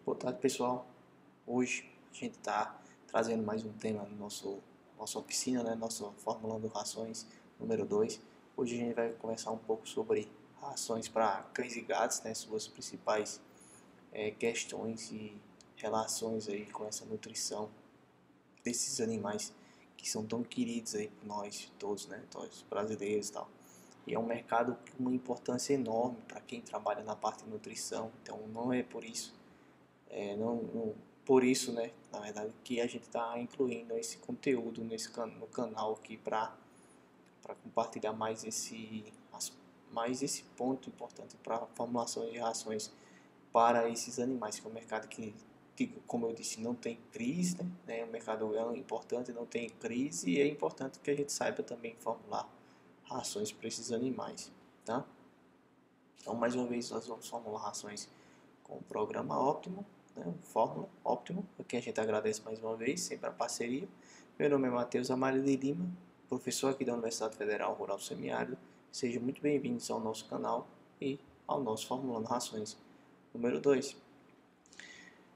Boa tarde, pessoal. Hoje a gente está trazendo mais um tema no nossa oficina, né? Nossa Formulando Rações número 2. Hoje a gente vai conversar um pouco sobre rações para cães e gatos, né? Suas principais questões e relações aí com essa nutrição desses animais que são tão queridos aí por nós todos, né? Nós brasileiros e tal. E é um mercado com uma importância enorme para quem trabalha na parte de nutrição. Então não é por isso por isso, né, na verdade, que a gente está incluindo esse conteúdo no canal aqui para compartilhar mais esse ponto importante para a formulação de rações para esses animais, que é um mercado que, como eu disse, não tem crise, né? O mercado é importante, não tem crise, e é importante que a gente saiba também formular rações para esses animais, tá? Então, mais uma vez, nós vamos formular rações com o programa Óptimo, né, Fórmula Óptimo, a quem a gente agradece mais uma vez, sempre a parceria. Meu nome é Matheus Amário de Lima, professor aqui da Universidade Federal Rural do Semiárido. Sejam muito bem-vindos ao nosso canal e ao nosso Formulando Rações número 2.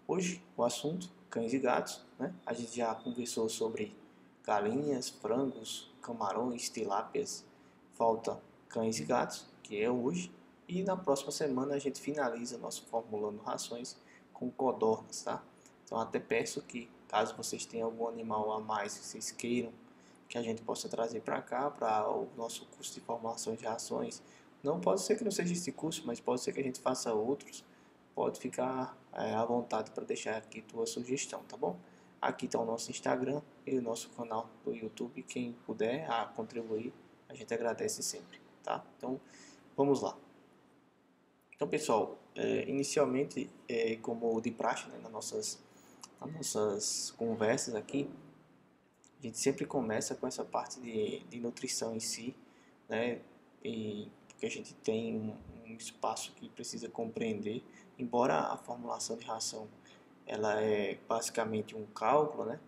Hoje, o assunto, cães e gatos, né? A gente já conversou sobre galinhas, frangos, camarões, tilápias. Falta cães e gatos, que é hoje. E na próxima semana a gente finaliza nosso Formulando Rações com codornas, tá? Então até peço que, caso vocês tenham algum animal a mais que vocês queiram que a gente possa trazer para cá, para o nosso curso de formulação de rações, não pode ser que não seja esse curso, mas pode ser que a gente faça outros. Pode ficar à vontade para deixar aqui tua sugestão, tá bom? Aqui está o nosso Instagram e o nosso canal do YouTube. Quem puder contribuir, a gente agradece sempre, tá? Então, vamos lá. Então, pessoal, inicialmente, como de praxe, né, nas nossas conversas aqui, a gente sempre começa com essa parte de nutrição em si, né? E porque a gente tem um espaço que precisa compreender, embora a formulação de ração ela é basicamente um cálculo, né?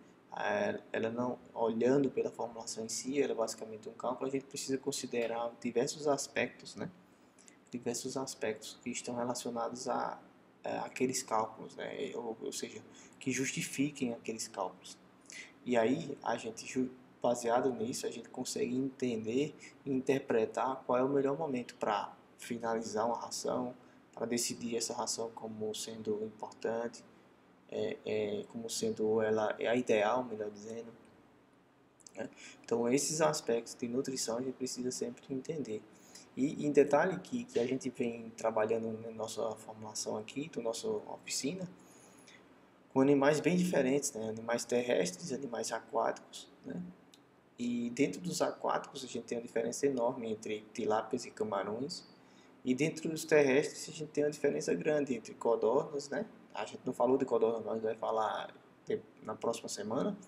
Ela não, olhando pela formulação em si, ela é basicamente um cálculo, a gente precisa considerar diversos aspectos, né? Diversos aspectos que estão relacionados a aqueles cálculos, né? Ou seja, que justifiquem aqueles cálculos. E aí, baseado nisso, a gente consegue entender e interpretar qual é o melhor momento para finalizar uma ração, para decidir essa ração como sendo importante, como sendo ela a ideal, melhor dizendo, né? Então, esses aspectos de nutrição a gente precisa sempre entender. E em detalhe que a gente vem trabalhando na nossa formulação aqui, da nossa oficina, com animais bem diferentes, né? Animais terrestres e animais aquáticos, né? E dentro dos aquáticos a gente tem uma diferença enorme entre tilápias e camarões. E dentro dos terrestres a gente tem uma diferença grande entre codornas, né? A gente não falou de codornas, mas vai falar na próxima semana.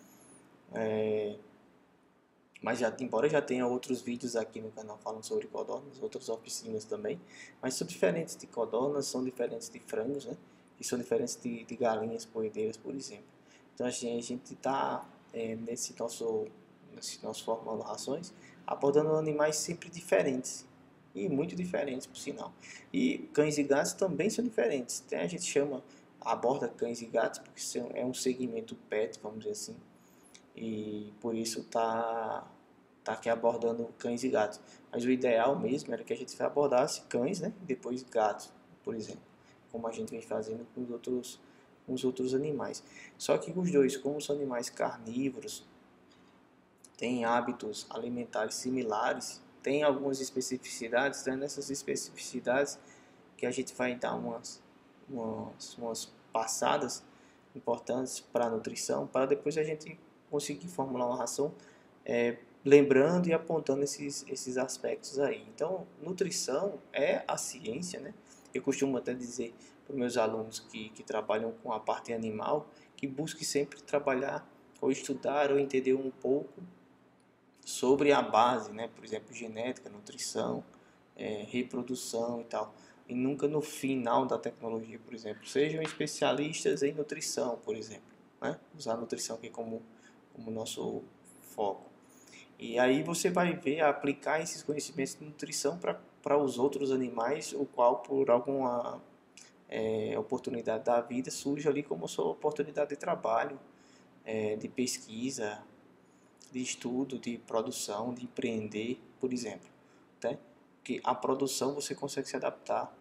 Mas embora já tenha outros vídeos aqui no canal falando sobre codornas, outras oficinas também, mas são diferentes de codornas, são diferentes de frangos, né? E são diferentes de galinhas poedeiras, por exemplo. Então assim, a gente está nesse nosso Formando Rações abordando animais sempre diferentes e muito diferentes, por sinal. E cães e gatos também são diferentes. Então, a gente aborda cães e gatos porque é um segmento pet, vamos dizer assim, e por isso tá aqui abordando cães e gatos. Mas o ideal mesmo era que a gente abordasse cães, né, e depois gatos, por exemplo, como a gente vem fazendo com os outros animais. Só que os dois, como são animais carnívoros, têm hábitos alimentares similares, tem algumas especificidades, né, nessas especificidades que a gente vai dar umas passadas importantes para a nutrição, para depois a gente conseguir formular uma ração lembrando e apontando esses aspectos aí. Então, nutrição é a ciência, né? Eu costumo até dizer para os meus alunos que trabalham com a parte animal, que busque sempre trabalhar ou estudar ou entender um pouco sobre a base, né? Por exemplo, genética, nutrição, reprodução e tal. E nunca no final da tecnologia, por exemplo. Sejam especialistas em nutrição, por exemplo, né? Usar a nutrição aqui como nosso foco. E aí você vai ver aplicar esses conhecimentos de nutrição para os outros animais, o qual por oportunidade da vida surge ali como sua oportunidade de trabalho, de pesquisa, de estudo, de produção, de empreender, por exemplo, né? Que a produção você consegue se adaptar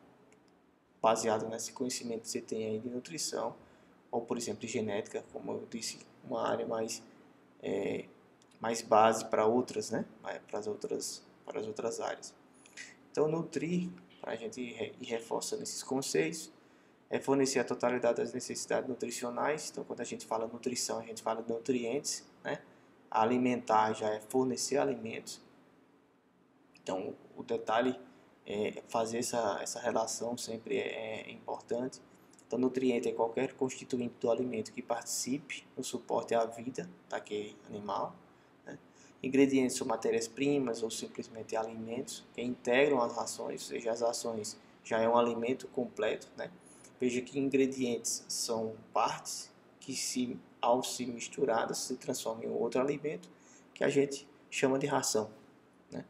baseado nesse conhecimento que você tem aí de nutrição, ou por exemplo de genética, como eu disse, uma área mais base para outras, né? Para as outras áreas. Então, nutrir, para a gente ir reforçando esses conceitos, é fornecer a totalidade das necessidades nutricionais. Então, quando a gente fala nutrição, a gente fala de nutrientes, né? Alimentar já é fornecer alimentos. Então, o detalhe é fazer essa relação sempre é importante. Então, nutriente é qualquer constituinte do alimento que participe no suporte à vida daquele animal. Né? Ingredientes são matérias-primas ou simplesmente alimentos que integram as rações, ou seja, as rações já é um alimento completo. Né? Veja que ingredientes são partes que, ao se misturadas, se transformam em outro alimento que a gente chama de ração. Né?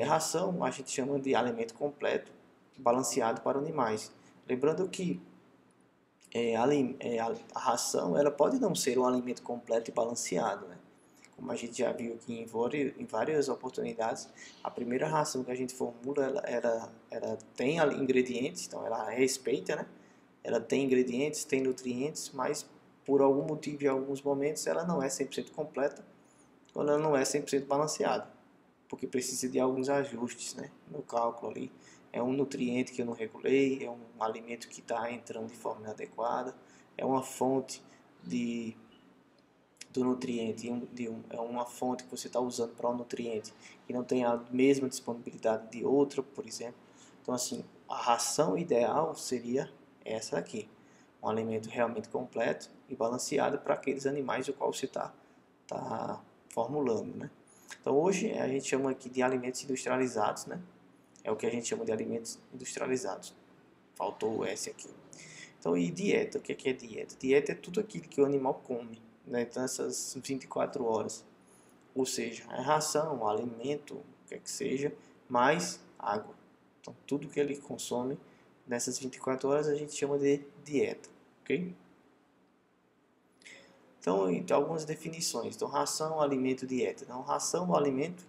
Ração a gente chama de alimento completo, balanceado para animais. Lembrando que a ração ela pode não ser um alimento completo e balanceado, né? Como a gente já viu aqui em várias oportunidades, a primeira ração que a gente formula, ela tem ingredientes, então ela respeita, né? Ela tem ingredientes, tem nutrientes, mas por algum motivo, em alguns momentos, ela não é 100% completa, ou ela não é 100% balanceada, porque precisa de alguns ajustes, né, no cálculo ali. É um nutriente que eu não regulei, é um alimento que está entrando de forma inadequada, é uma fonte do nutriente, é uma fonte que você está usando para um nutriente que não tem a mesma disponibilidade de outra, por exemplo. Então, assim, a ração ideal seria essa aqui, um alimento realmente completo e balanceado para aqueles animais o qual você tá formulando, né? Então, hoje a gente chama aqui de alimentos industrializados, né? É o que a gente chama de alimentos industrializados. Faltou o S aqui. Então, e dieta? O que é dieta? Dieta é tudo aquilo que o animal come, né? Então, essas 24 horas. Ou seja, é ração, alimento, o que é que seja, mais água. Então, tudo que ele consome nessas 24 horas a gente chama de dieta, ok? Então, algumas definições. Então, ração, alimento, dieta. Então, ração, alimento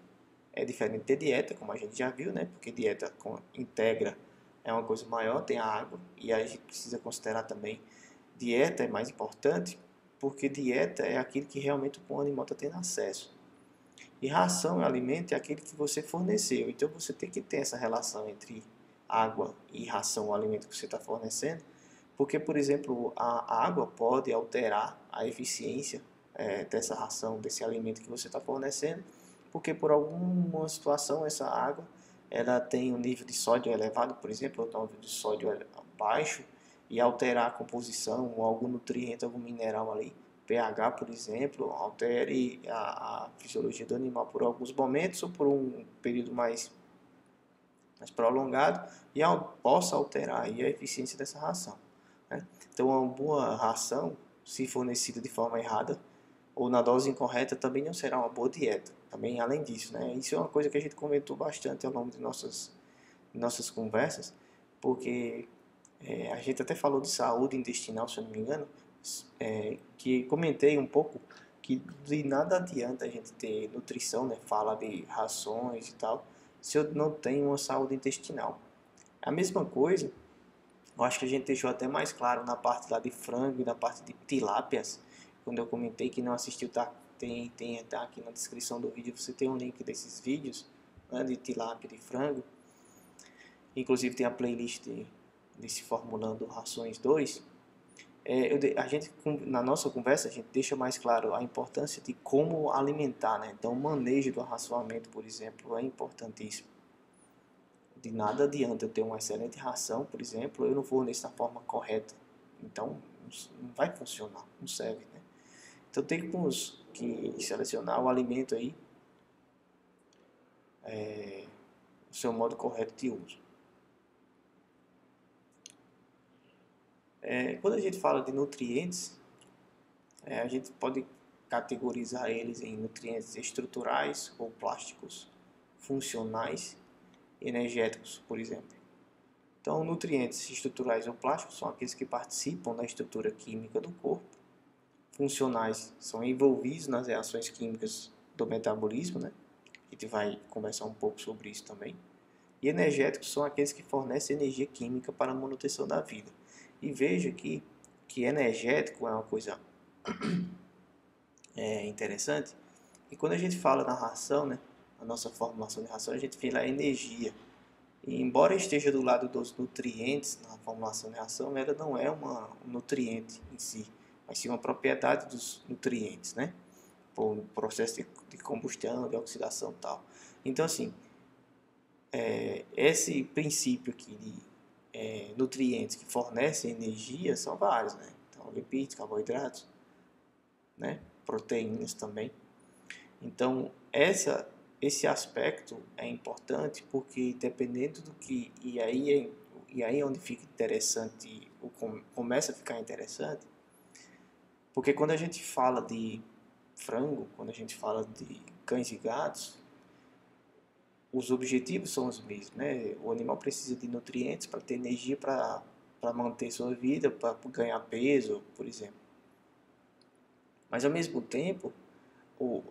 é diferente de dieta, como a gente já viu, né? Porque dieta integra é uma coisa maior, tem a água, e a gente precisa considerar também dieta é mais importante, porque dieta é aquilo que realmente o animal está tendo acesso. E ração, alimento, é aquele que você forneceu. Então você tem que ter essa relação entre água e ração, o alimento que você está fornecendo, porque, por exemplo, a água pode alterar a eficiência dessa ração, desse alimento que você está fornecendo, porque por alguma situação essa água ela tem um nível de sódio elevado, por exemplo, ou um nível de sódio baixo, e alterar a composição, ou algum nutriente, algum mineral ali, pH, por exemplo, altere a fisiologia do animal por alguns momentos ou por um período mais prolongado e possa alterar aí a eficiência dessa ração. Né? Então, uma boa ração, se fornecida de forma errada ou na dose incorreta, também não será uma boa dieta. Também, além disso, né? Isso é uma coisa que a gente comentou bastante ao longo de nossas conversas, porque a gente até falou de saúde intestinal, se eu não me engano, que comentei um pouco que de nada adianta a gente ter nutrição, né? Fala de rações e tal, se eu não tenho uma saúde intestinal. A mesma coisa, eu acho que a gente deixou até mais claro na parte lá de frango e na parte de tilápias, quando eu comentei que não assistiu, tá aqui na descrição do vídeo, você tem um link desses vídeos, né, de tilápia, de frango. Inclusive tem a playlist desse Formulando Rações 2. Na nossa conversa, a gente deixa mais claro a importância de como alimentar, né? Então, o manejo do arraçoamento, por exemplo, é importantíssimo. De nada adianta eu ter uma excelente ração, por exemplo, eu não forneço da forma correta. Então, não vai funcionar, não serve, né? Então, temos que selecionar o alimento aí, o seu modo correto de uso. Quando a gente fala de nutrientes, a gente pode categorizar eles em nutrientes estruturais ou plásticos, funcionais, energéticos, por exemplo. Então, nutrientes estruturais ou plásticos são aqueles que participam da estrutura química do corpo. Funcionais são envolvidos nas reações químicas do metabolismo, né? A gente vai conversar um pouco sobre isso também. E energéticos são aqueles que fornecem energia química para a manutenção da vida. E veja que energético é uma coisa interessante. E quando a gente fala na ração, né, a nossa formulação de ração, a gente fala energia. E embora esteja do lado dos nutrientes na formulação de ração, ela não é um nutriente em si, mas sim uma propriedade dos nutrientes, né? Por um processo de combustão, de oxidação e tal. Então, assim, esse princípio aqui de nutrientes que fornecem energia são vários, né? Então, lipídios, carboidratos, né? Proteínas também. Então, esse aspecto é importante porque dependendo do que... E aí é onde fica interessante, começa a ficar interessante, porque quando a gente fala de frango, quando a gente fala de cães e gatos, os objetivos são os mesmos, né? O animal precisa de nutrientes para ter energia para manter sua vida, para ganhar peso, por exemplo. Mas ao mesmo tempo,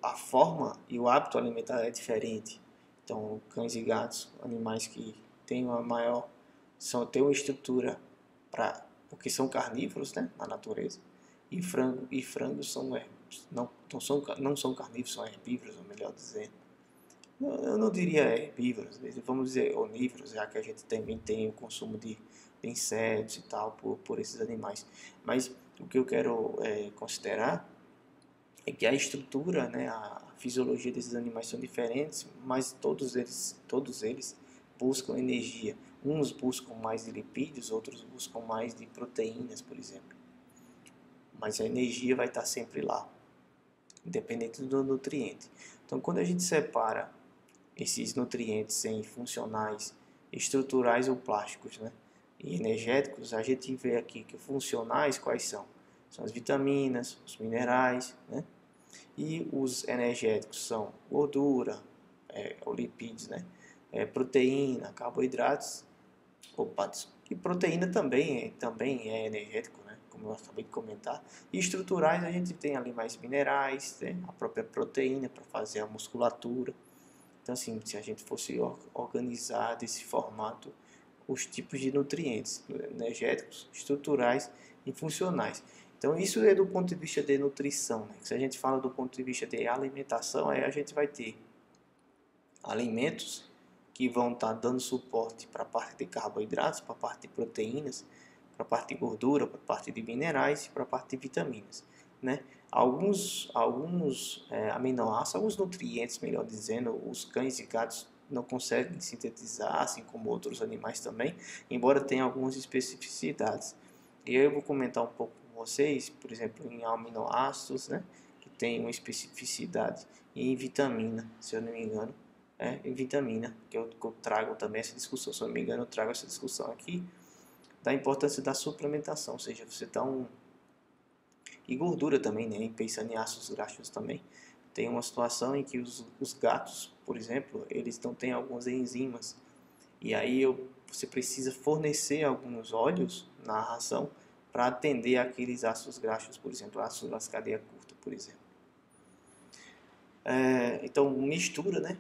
a forma e o hábito alimentar é diferente. Então, cães e gatos, animais que têm uma maior, têm uma estrutura porque são carnívoros, né, na natureza. E frangos não são carnívoros, são herbívoros, ou melhor dizendo. Eu não diria herbívoros, vamos dizer onívoros, já que a gente também tem o consumo de insetos e tal por esses animais. Mas o que eu quero considerar é que a estrutura, né, a fisiologia desses animais são diferentes, mas todos eles buscam energia. Uns buscam mais de lipídios, outros buscam mais de proteínas, por exemplo. Mas a energia vai estar sempre lá, independente do nutriente. Então, quando a gente separa esses nutrientes em funcionais, estruturais ou plásticos, né, e energéticos, a gente vê aqui que funcionais quais são? São as vitaminas, os minerais, né? E os energéticos são gordura, ou lipídios, né? Proteína, carboidratos. E proteína também é energético, né? Como eu acabei de comentar. E estruturais a gente tem ali mais minerais, né? A própria proteína para fazer a musculatura. Então, assim, se a gente fosse organizar desse formato os tipos de nutrientes, energéticos, estruturais e funcionais. Então, isso é do ponto de vista de nutrição, né? Se a gente fala do ponto de vista de alimentação, aí a gente vai ter alimentos que vão estar dando suporte para a parte de carboidratos, para a parte de proteínas, para a parte de gordura, para a parte de minerais e para a parte de vitaminas, né? Alguns aminoácidos, alguns nutrientes, melhor dizendo, os cães e gatos não conseguem sintetizar, assim como outros animais também, embora tenha algumas especificidades. E eu vou comentar um pouco com vocês, por exemplo, em aminoácidos, né, que tem uma especificidade, e em vitamina, se eu não me engano, em vitamina, que eu trago também essa discussão, se eu não me engano, eu trago essa discussão aqui, da importância da suplementação, ou seja, você dá e gordura também, né, pensando em ácidos graxos também. Tem uma situação em que os gatos, por exemplo, eles não têm algumas enzimas, e aí você precisa fornecer alguns óleos na ração para atender aqueles ácidos graxos, por exemplo, ácidos das cadeia curta, por exemplo. Então, mistura, né?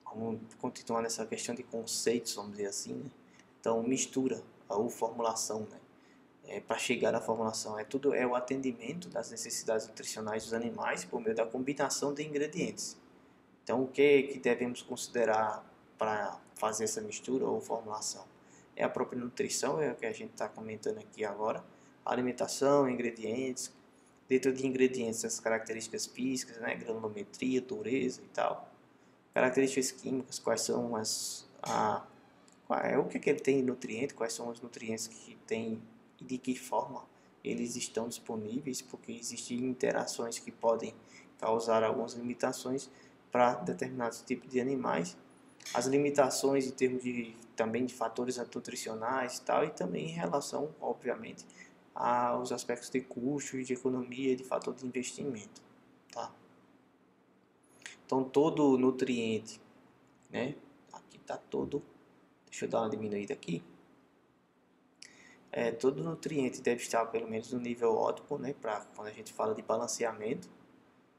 Vamos continuar nessa questão de conceitos, vamos dizer assim, né? Então, mistura ou formulação, né? Para chegar à formulação, é o atendimento das necessidades nutricionais dos animais por meio da combinação de ingredientes. Então, o que devemos considerar para fazer essa mistura ou formulação? É a própria nutrição, é o que a gente está comentando aqui agora, a alimentação, ingredientes, dentro de ingredientes as características físicas, né, granulometria, dureza e tal, características químicas, quais são o que ele tem de nutriente, quais são os nutrientes que tem e de que forma eles estão disponíveis, porque existem interações que podem causar algumas limitações para determinados tipos de animais, as limitações em termos também de fatores nutricionais e também em relação, obviamente, aos aspectos de custo, de economia e de fator de investimento, tá? Então todo nutriente, né? Aqui está todo. Deixa eu dar uma diminuída aqui. Todo nutriente deve estar pelo menos no nível ótimo, né, para quando a gente fala de balanceamento,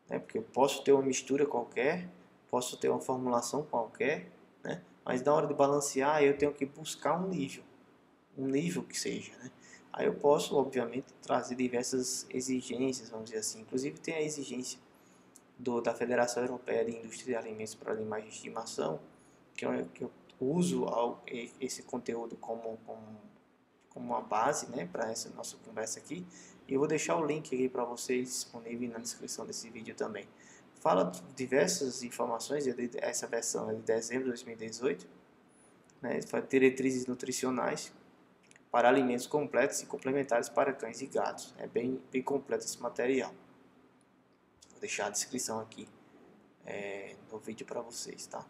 né, porque eu posso ter uma mistura qualquer, posso ter uma formulação qualquer, né, mas na hora de balancear eu tenho que buscar um nível que seja, né. Aí eu posso, obviamente, trazer diversas exigências, vamos dizer assim. Inclusive tem a exigência da Federação Europeia de Indústria de Alimentos para Animais de Estimação, que eu uso esse conteúdo como uma base, né, para essa nossa conversa aqui. E eu vou deixar o link aqui para vocês disponível na descrição desse vídeo também. Fala diversas informações, essa versão é de dezembro de 2018, né, diretrizes nutricionais para alimentos completos e complementares para cães e gatos. É bem completo esse material. Vou deixar a descrição aqui no vídeo para vocês, tá?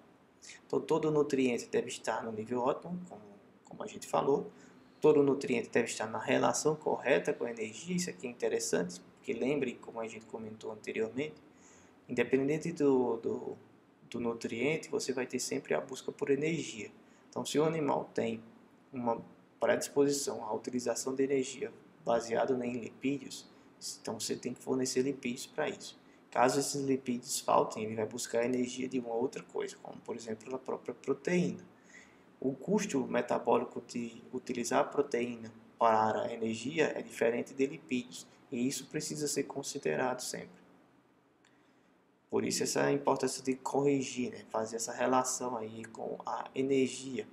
Então, todo nutriente deve estar no nível ótimo, como a gente falou. Todo nutriente deve estar na relação correta com a energia. Isso aqui é interessante, porque lembre, como a gente comentou anteriormente, independente do nutriente, você vai ter sempre a busca por energia. Então, se o animal tem uma predisposição à utilização de energia baseada em lipídios, então você tem que fornecer lipídios para isso. Caso esses lipídios faltem, ele vai buscar energia de uma outra coisa, como por exemplo a própria proteína. O custo metabólico de utilizar a proteína para a energia é diferente de lipídios, e isso precisa ser considerado sempre. Por isso essa importância de corrigir, né? Fazer essa relação aí com a energia.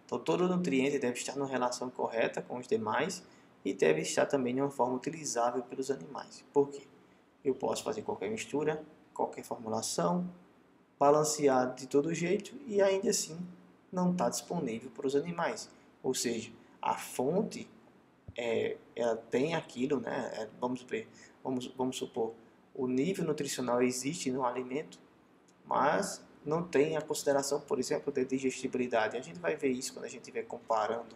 Então todo nutriente deve estar numa relação correta com os demais e deve estar também de uma forma utilizável pelos animais. Por quê? Eu posso fazer qualquer mistura, qualquer formulação, balancear de todo jeito e ainda assim não está disponível para os animais. Ou seja, a fonte ela tem aquilo, né? Vamos supor, o nível nutricional existe no alimento, mas não tem a consideração, por exemplo, da digestibilidade. A gente vai ver isso quando a gente estiver comparando,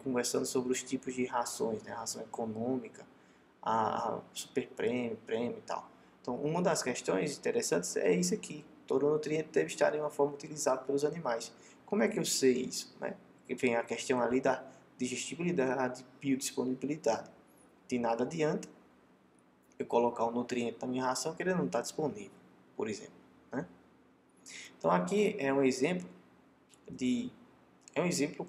conversando sobre os tipos de rações, né? A ração econômica, a super prêmio, prêmio e tal. Então, uma das questões interessantes é isso aqui. Todo nutriente deve estar em uma forma utilizada pelos animais. Como é que eu sei isso, né? Porque vem a questão ali da digestibilidade, biodisponibilidade. De nada adianta eu colocar um nutriente na minha ração que ele não está disponível, por exemplo, né? Então aqui é um exemplo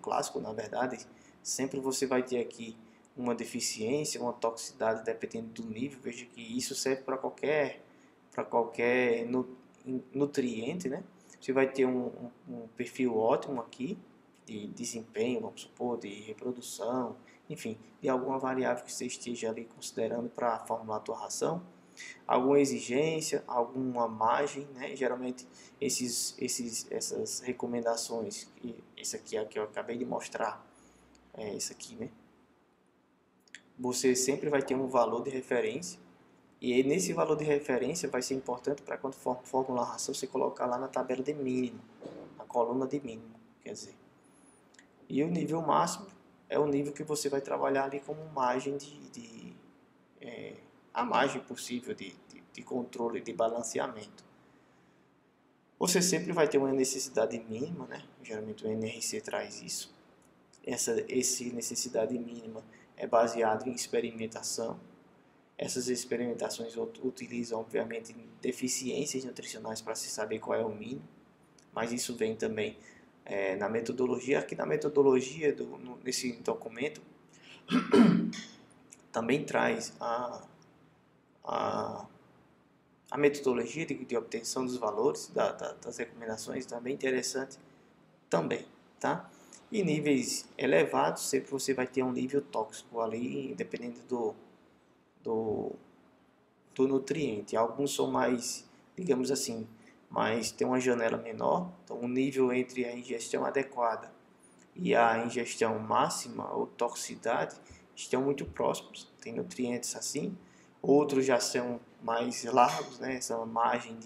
clássico, na verdade. Sempre você vai ter aqui uma deficiência, uma toxicidade, dependendo do nível. Veja que isso serve para qualquer nutriente, né? Você vai ter um perfil ótimo aqui de desempenho, vamos supor, de reprodução, enfim, de alguma variável que você esteja ali considerando para formular a tua ração. Alguma exigência, alguma margem, né? Geralmente essas recomendações, esse aqui é o que eu acabei de mostrar, isso aqui, né? Você sempre vai ter um valor de referência, e nesse valor de referência vai ser importante para quando for formular a ração, você colocar lá na tabela de mínimo, na coluna de mínimo, quer dizer. E o nível máximo é o nível que você vai trabalhar ali como margem a margem possível de controle, de balanceamento. Você sempre vai ter uma necessidade mínima, né? Geralmente o NRC traz isso. Essa necessidade mínima é baseada em experimentação. Essas experimentações utilizam, obviamente, deficiências nutricionais para se saber qual é o mínimo, mas isso vem também na metodologia. Aqui na metodologia, nesse documento, também traz a metodologia de obtenção dos valores, das recomendações, também interessante também, tá? E níveis elevados, sempre você vai ter um nível tóxico ali, dependendo do nutriente. Alguns são mais, digamos assim, mas tem uma janela menor, então o nível entre a ingestão adequada e a ingestão máxima ou toxicidade estão muito próximos. Tem nutrientes assim, outros já são mais largos, né? Essa margem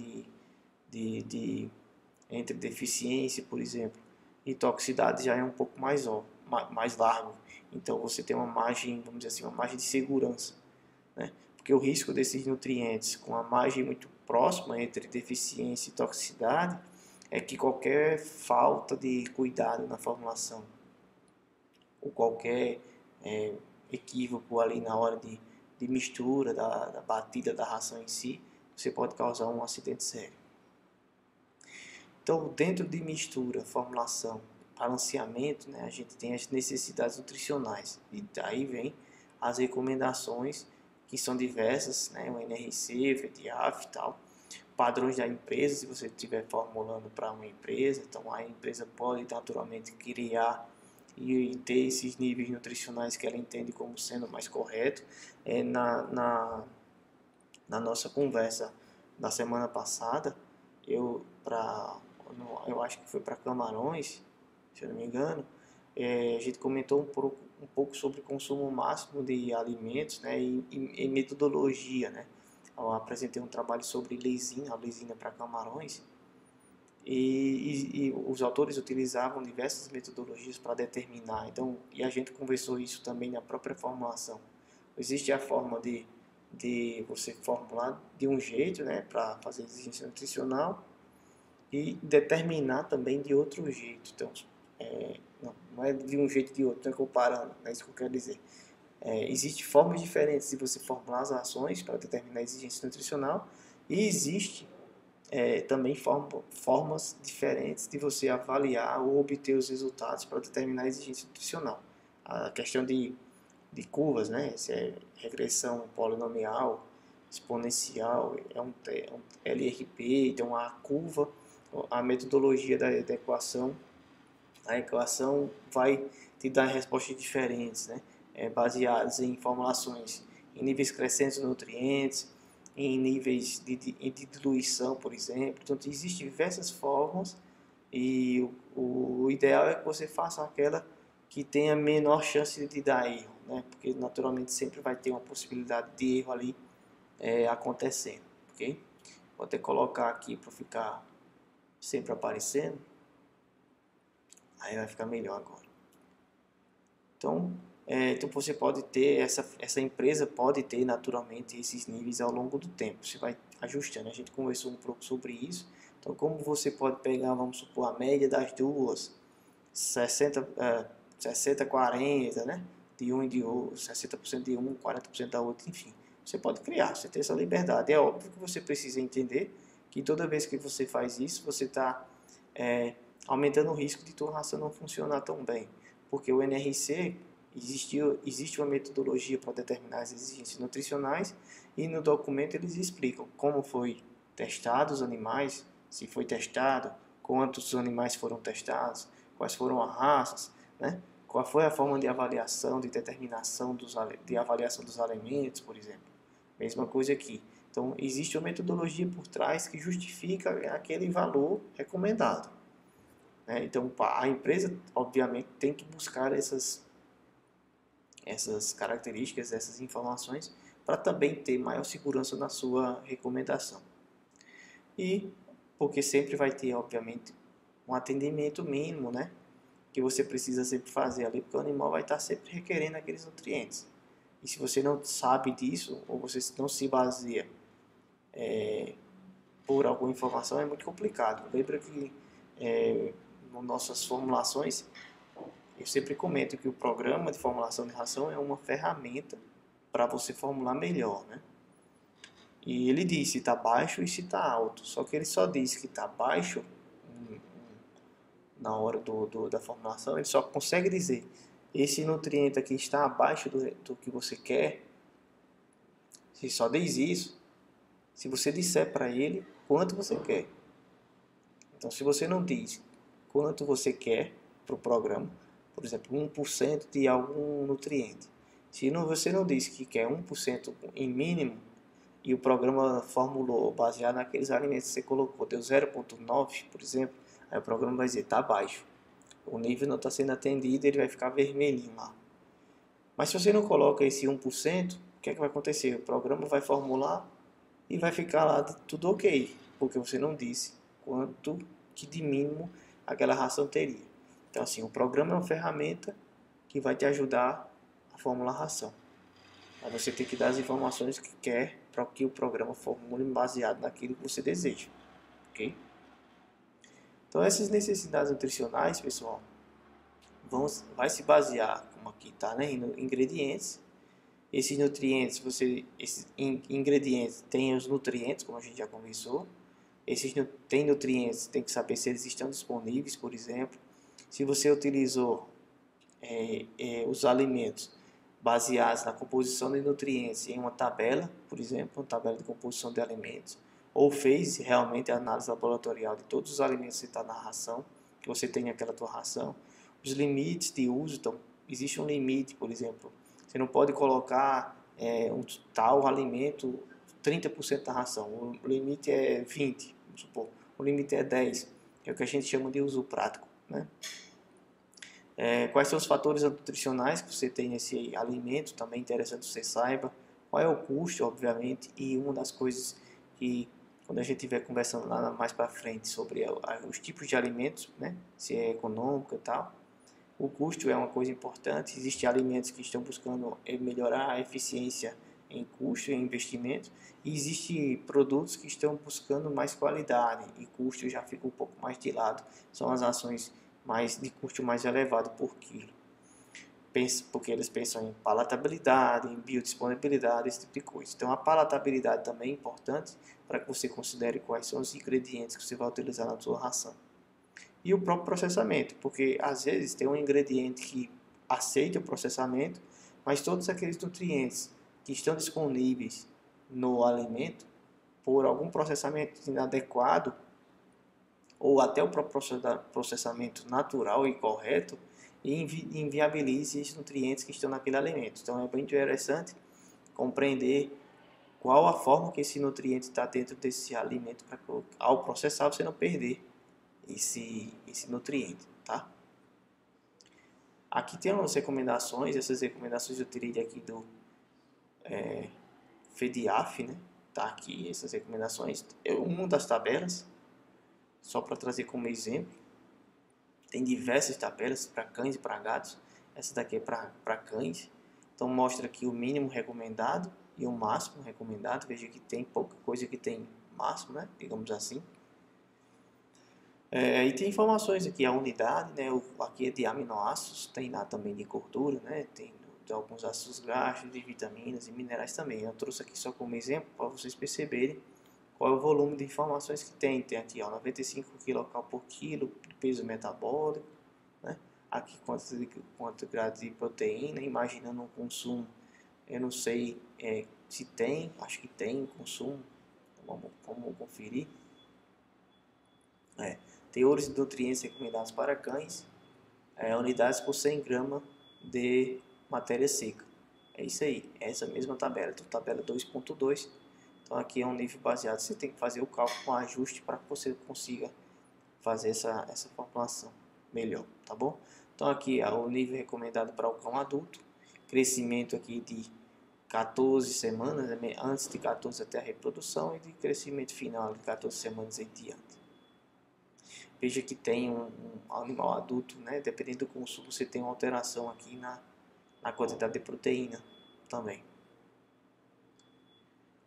entre deficiência, por exemplo, e toxicidade já é um pouco mais largo. Então você tem uma margem, vamos dizer assim, uma margem de segurança, né? Porque o risco desses nutrientes com a margem muito próxima entre deficiência e toxicidade é que qualquer falta de cuidado na formulação ou qualquer equívoco ali na hora de mistura, da batida da ração em si, você pode causar um acidente sério. Então, dentro de mistura, formulação, balanceamento, né, a gente tem as necessidades nutricionais. E daí vem as recomendações, que são diversas, né, o NRC, FEDIAF e tal. Padrões da empresa, se você estiver formulando para uma empresa, então a empresa pode naturalmente criar e ter esses níveis nutricionais que ela entende como sendo mais correto. Na nossa conversa da semana passada, eu acho que foi para Camarões, se eu não me engano, a gente comentou um pouco sobre consumo máximo de alimentos, né, e metodologia, né. Eu apresentei um trabalho sobre lisina, a lisina para camarões, e os autores utilizavam diversas metodologias para determinar. Então, e a gente conversou isso também na própria formulação. Existe a forma de você formular de um jeito, né, para fazer exigência nutricional, e determinar também de outro jeito. Então, não é de um jeito de outro, não é comparando, é isso que eu quero dizer. Existem formas diferentes de você formular as ações para determinar a exigência nutricional, e existe também formas diferentes de você avaliar ou obter os resultados para determinar a exigência nutricional. A questão de curvas, né? Se é regressão polinomial, exponencial, é um LRP, então a curva, a metodologia da equação, a equação vai te dar respostas diferentes, né? Baseadas em formulações em níveis crescentes de nutrientes, em níveis de diluição, por exemplo. Então, existem diversas formas, e o ideal é que você faça aquela que tenha menor chance de dar erro, né? Porque naturalmente sempre vai ter uma possibilidade de erro ali acontecendo, ok? Vou até colocar aqui para ficar sempre aparecendo, aí vai ficar melhor agora. Então, então você pode ter, essa empresa pode ter naturalmente esses níveis ao longo do tempo. Você vai ajustando, a gente conversou um pouco sobre isso. Então, como você pode pegar, vamos supor, a média das duas, 60, 40, né? De um e de outro, 60% de um, 40% da outra, enfim. Você pode criar, você tem essa liberdade. É óbvio que você precisa entender que toda vez que você faz isso, você está aumentando o risco de tua ração não funcionar tão bem. Porque o NRC, existe uma metodologia para determinar as exigências nutricionais, e no documento eles explicam como foi testado os animais, se foi testado, quantos animais foram testados, quais foram as raças, né? Qual foi a forma de avaliação, de determinação de avaliação dos alimentos, por exemplo. Mesma coisa aqui. Então, existe uma metodologia por trás que justifica aquele valor recomendado. Então, a empresa, obviamente, tem que buscar essas características, essas informações, para também ter maior segurança na sua recomendação. E porque sempre vai ter, obviamente, um atendimento mínimo, né? Que você precisa sempre fazer ali, porque o animal vai estar sempre requerendo aqueles nutrientes. E se você não sabe disso, ou você não se baseia por alguma informação, é muito complicado. Lembra que nas nossas formulações, eu sempre comento que o programa de formulação de ração é uma ferramenta para você formular melhor, né? E ele diz se está baixo e se está alto. Só que ele só diz que está baixo na hora da formulação. Ele só consegue dizer esse nutriente aqui está abaixo do que você quer. Se só diz isso, se você disser para ele quanto você quer. Então, se você não diz quanto você quer para o programa, por exemplo, 1% de algum nutriente. Se você não diz que quer 1% em mínimo, e o programa formulou baseado naqueles alimentos que você colocou, deu 0,9, por exemplo, aí o programa vai dizer, está baixo. O nível não está sendo atendido, ele vai ficar vermelhinho lá. Mas se você não coloca esse 1%, o que é que vai acontecer? O programa vai formular e vai ficar lá tudo ok, porque você não disse quanto que de mínimo aquela ração teria. Então, assim, o programa é uma ferramenta que vai te ajudar a formular a ração. Mas você tem que dar as informações que quer para que o programa formule baseado naquilo que você deseja. Ok? Então essas necessidades nutricionais, pessoal, vai se basear, como aqui está, né, em ingredientes. Esses nutrientes, esses ingredientes têm os nutrientes, como a gente já conversou. Esses tem nutrientes, tem que saber se eles estão disponíveis, por exemplo. Se você utilizou os alimentos baseados na composição de nutrientes em uma tabela, por exemplo, uma tabela de composição de alimentos, ou fez realmente a análise laboratorial de todos os alimentos que está na ração, que você tem naquela tua ração, os limites de uso, então existe um limite, por exemplo, você não pode colocar um tal alimento 30% da ração, o limite é 20, vamos supor, o limite é 10, é o que a gente chama de uso prático, né? Quais são os fatores nutricionais que você tem nesse alimento, também é interessante que você saiba. Qual é o custo, obviamente, e uma das coisas que, quando a gente estiver conversando lá mais para frente sobre os tipos de alimentos, né, se é econômico e tal, o custo é uma coisa importante. Existem alimentos que estão buscando melhorar a eficiência em custo e investimento, e existem produtos que estão buscando mais qualidade, e custo já fica um pouco mais de lado. São as ações de custo mais elevado por quilo, porque eles pensam em palatabilidade, em biodisponibilidade, esse tipo de coisa. Então a palatabilidade também é importante para que você considere quais são os ingredientes que você vai utilizar na sua ração. E o próprio processamento, porque às vezes tem um ingrediente que aceita o processamento, mas todos aqueles nutrientes que estão disponíveis no alimento, por algum processamento inadequado, ou até o próprio processamento natural e correto, inviabilize esses nutrientes que estão naquele alimento. Então é bem interessante compreender qual a forma que esse nutriente está dentro desse alimento, para que ao processar você não perder esse nutriente, tá? Aqui tem umas recomendações, essas recomendações eu tirei aqui do FEDIAF, né? Tá aqui essas recomendações, uma das tabelas, só para trazer como exemplo. Tem diversas tabelas para cães e para gatos. Essa daqui é para cães. Então mostra aqui o mínimo recomendado e o máximo recomendado. Veja que tem pouca coisa que tem máximo, né? Digamos assim. E tem informações aqui, a unidade, né? Aqui é de aminoácidos, tem lá também de gordura, né? Tem alguns ácidos graxos, de vitaminas e minerais também. Eu trouxe aqui só como exemplo para vocês perceberem qual é o volume de informações que tem. Tem aqui, ó, 95 kcal por quilo de peso metabólico, né? Aqui quanto grau de proteína, imaginando um consumo, eu não sei se tem, acho que tem consumo, vamos conferir. Teores de nutrientes recomendados para cães, unidades por 100 gramas de matéria seca. É isso aí, é essa mesma tabela, então tabela 2.2. Então aqui é um nível baseado, você tem que fazer o cálculo com ajuste para que você consiga fazer essa formulação melhor, tá bom? Então aqui é o nível recomendado para o cão adulto, crescimento aqui de 14 semanas, antes de 14 até a reprodução, e de crescimento final de 14 semanas em diante. Veja que tem um animal adulto, né? Dependendo do consumo, você tem uma alteração aqui na quantidade de proteína também.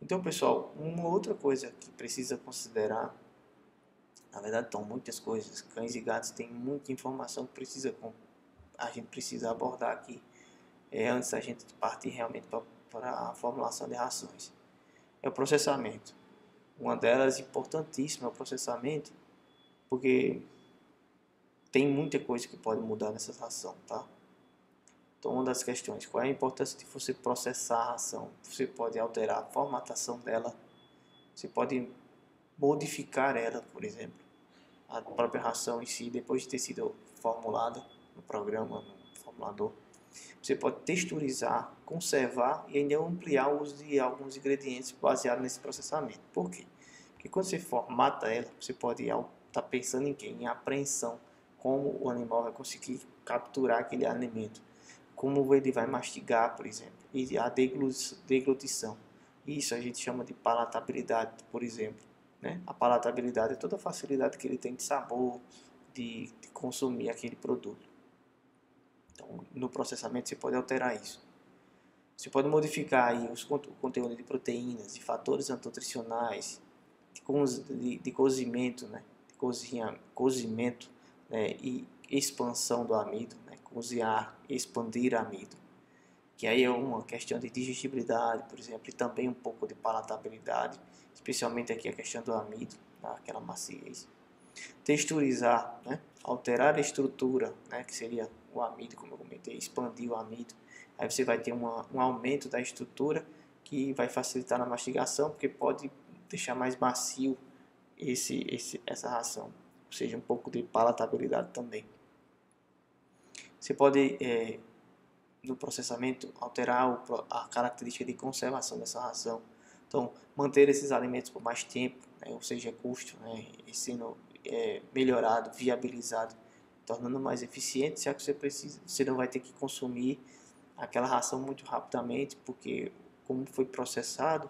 Então, pessoal, uma outra coisa que precisa considerar, na verdade, estão muitas coisas. Cães e gatos têm muita informação que a gente precisa abordar aqui antes da gente partir realmente para a formulação de rações. É o processamento. Uma delas importantíssima é o processamento, porque tem muita coisa que pode mudar nessa ração, tá? Então, uma das questões, qual é a importância de você processar a ração? Você pode alterar a formatação dela, você pode modificar ela, por exemplo, a própria ração em si, depois de ter sido formulada no programa, no formulador. Você pode texturizar, conservar e ainda ampliar o uso de alguns ingredientes baseados nesse processamento. Por quê? Porque quando você formata ela, você pode estar pensando em quê? Em apreensão, como o animal vai conseguir capturar aquele alimento, como ele vai mastigar, por exemplo, e a deglutição. Isso a gente chama de palatabilidade, por exemplo, né? A palatabilidade é toda a facilidade que ele tem de sabor, de consumir aquele produto. Então, no processamento você pode alterar isso. Você pode modificar aí o conteúdo de proteínas, de fatores nutricionais, de cozimento, né? De cozimento, né, e expansão do amido, né, cozinhar, expandir amido, que aí é uma questão de digestibilidade, por exemplo, e também um pouco de palatabilidade, especialmente aqui a questão do amido, aquela maciez. Texturizar, né, alterar a estrutura, né, que seria o amido, como eu comentei, expandir o amido. Aí você vai ter um aumento da estrutura que vai facilitar na mastigação, porque pode deixar mais macio essa ração, ou seja, um pouco de palatabilidade também. Você pode, no processamento, alterar a característica de conservação dessa ração. Então, manter esses alimentos por mais tempo, né, ou seja, custo, né, sendo melhorado, viabilizado, tornando mais eficiente, já que você não vai ter que consumir aquela ração muito rapidamente, porque como foi processado,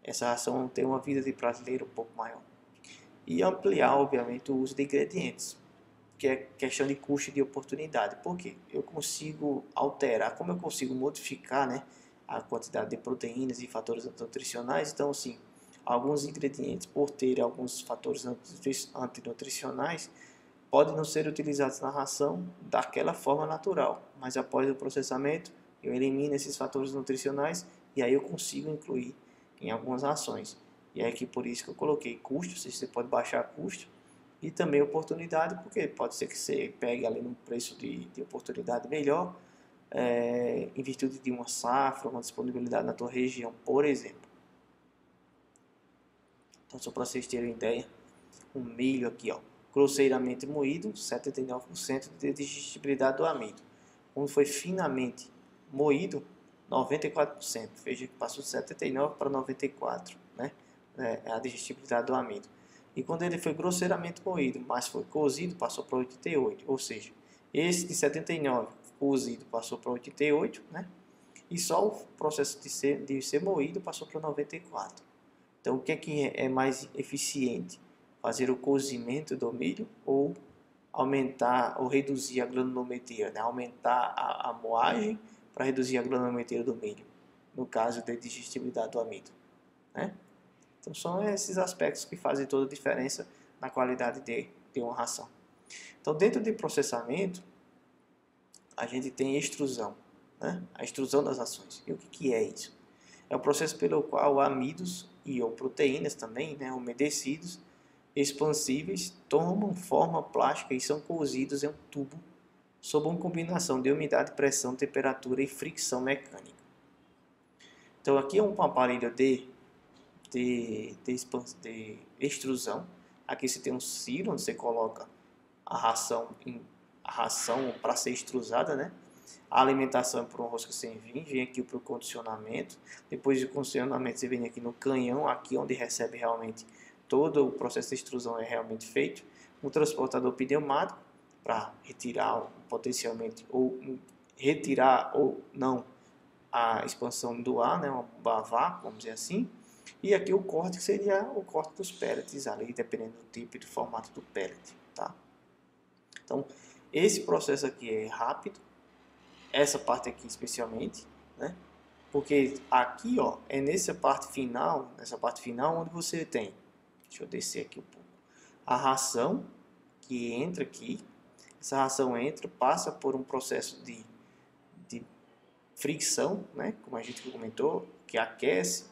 essa ração tem uma vida de prateleira um pouco maior. E ampliar, obviamente, o uso de ingredientes, que é questão de custo e de oportunidade. Por quê? Eu consigo alterar, como eu consigo modificar, né, a quantidade de proteínas e fatores nutricionais, então, assim, alguns ingredientes, por terem alguns fatores antinutricionais, podem não ser utilizados na ração daquela forma natural, mas após o processamento, eu elimino esses fatores nutricionais e aí eu consigo incluir em algumas rações. E é aqui por isso que eu coloquei custo, você pode baixar custo, e também oportunidade, porque pode ser que você pegue ali num preço de oportunidade melhor, em virtude de uma safra, uma disponibilidade na tua região, por exemplo. Então, só para vocês terem ideia, um milho aqui, ó, grosseiramente moído, 79% de digestibilidade do amido. Quando foi finamente moído, 94%. Veja que passou de 79 para 94, né? É a digestibilidade do amido. E quando ele foi grosseiramente moído, mas foi cozido, passou para 88. Ou seja, esse de 79 cozido passou para 88, né? E só o processo de ser moído passou para 94. Então, o que é mais eficiente? Fazer o cozimento do milho ou aumentar ou reduzir a granulometria, né? Aumentar a moagem para reduzir a granulometria do milho, no caso da digestibilidade do amido, né? Então, são esses aspectos que fazem toda a diferença na qualidade de uma ração. Então, dentro de processamento, a gente tem extrusão, né? A extrusão das rações. E o que é isso? É o processo pelo qual amidos e ou proteínas também, né, umedecidos, expansíveis, tomam forma plástica e são cozidos em um tubo sob uma combinação de umidade, pressão, temperatura e fricção mecânica. Então aqui é um aparelho de extrusão. Aqui você tem um silo onde você coloca a ração para ser extrusada, né? A alimentação é por uma rosca sem fim, vem aqui para o condicionamento. Depois do condicionamento você vem aqui no canhão, aqui onde recebe realmente todo o processo de extrusão é realmente feito. Um transportador pneumático para retirar potencialmente ou retirar ou não a expansão do ar, né, uma bomba a vácuo, vamos dizer assim. E aqui o corte que seria o corte dos pellets ali, dependendo do tipo e do formato do pellet, tá? Então, esse processo aqui é rápido, essa parte aqui especialmente, né? Porque aqui, ó, é nessa parte final onde você tem, deixa eu descer aqui um pouco, a ração que entra aqui, essa ração entra, passa por um processo de fricção, né? Como a gente comentou, que aquece,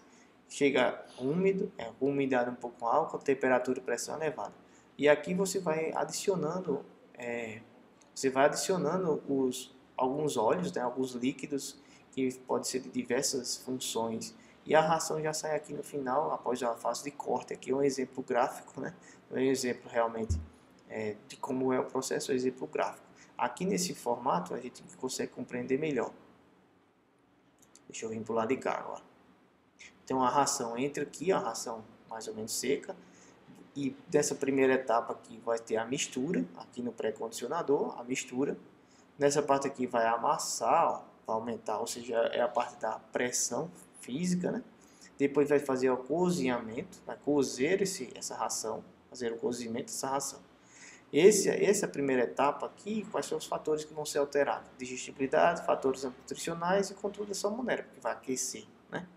chega úmido, com umidade um pouco alta, temperatura e pressão elevada. E aqui você vai adicionando, alguns óleos, né, alguns líquidos que pode ser de diversas funções. E a ração já sai aqui no final, após a fase de corte. Aqui é um exemplo gráfico, né? Não é um exemplo realmente de como é o processo, é um exemplo gráfico. Aqui nesse formato a gente consegue compreender melhor. Deixa eu vir para o lado de cá agora. Então a ração entra aqui, a ração mais ou menos seca. E dessa primeira etapa aqui vai ter a mistura, aqui no pré-condicionador, a mistura. Nessa parte aqui vai amassar, ó, vai aumentar, ou seja, é a parte da pressão física, né? Depois vai fazer o cozinhamento, vai cozer essa ração, fazer o cozimento dessa ração. Essa é a primeira etapa aqui, quais são os fatores que vão ser alterados? Digestibilidade, fatores nutricionais e controle da salmonela, que vai aquecer, né?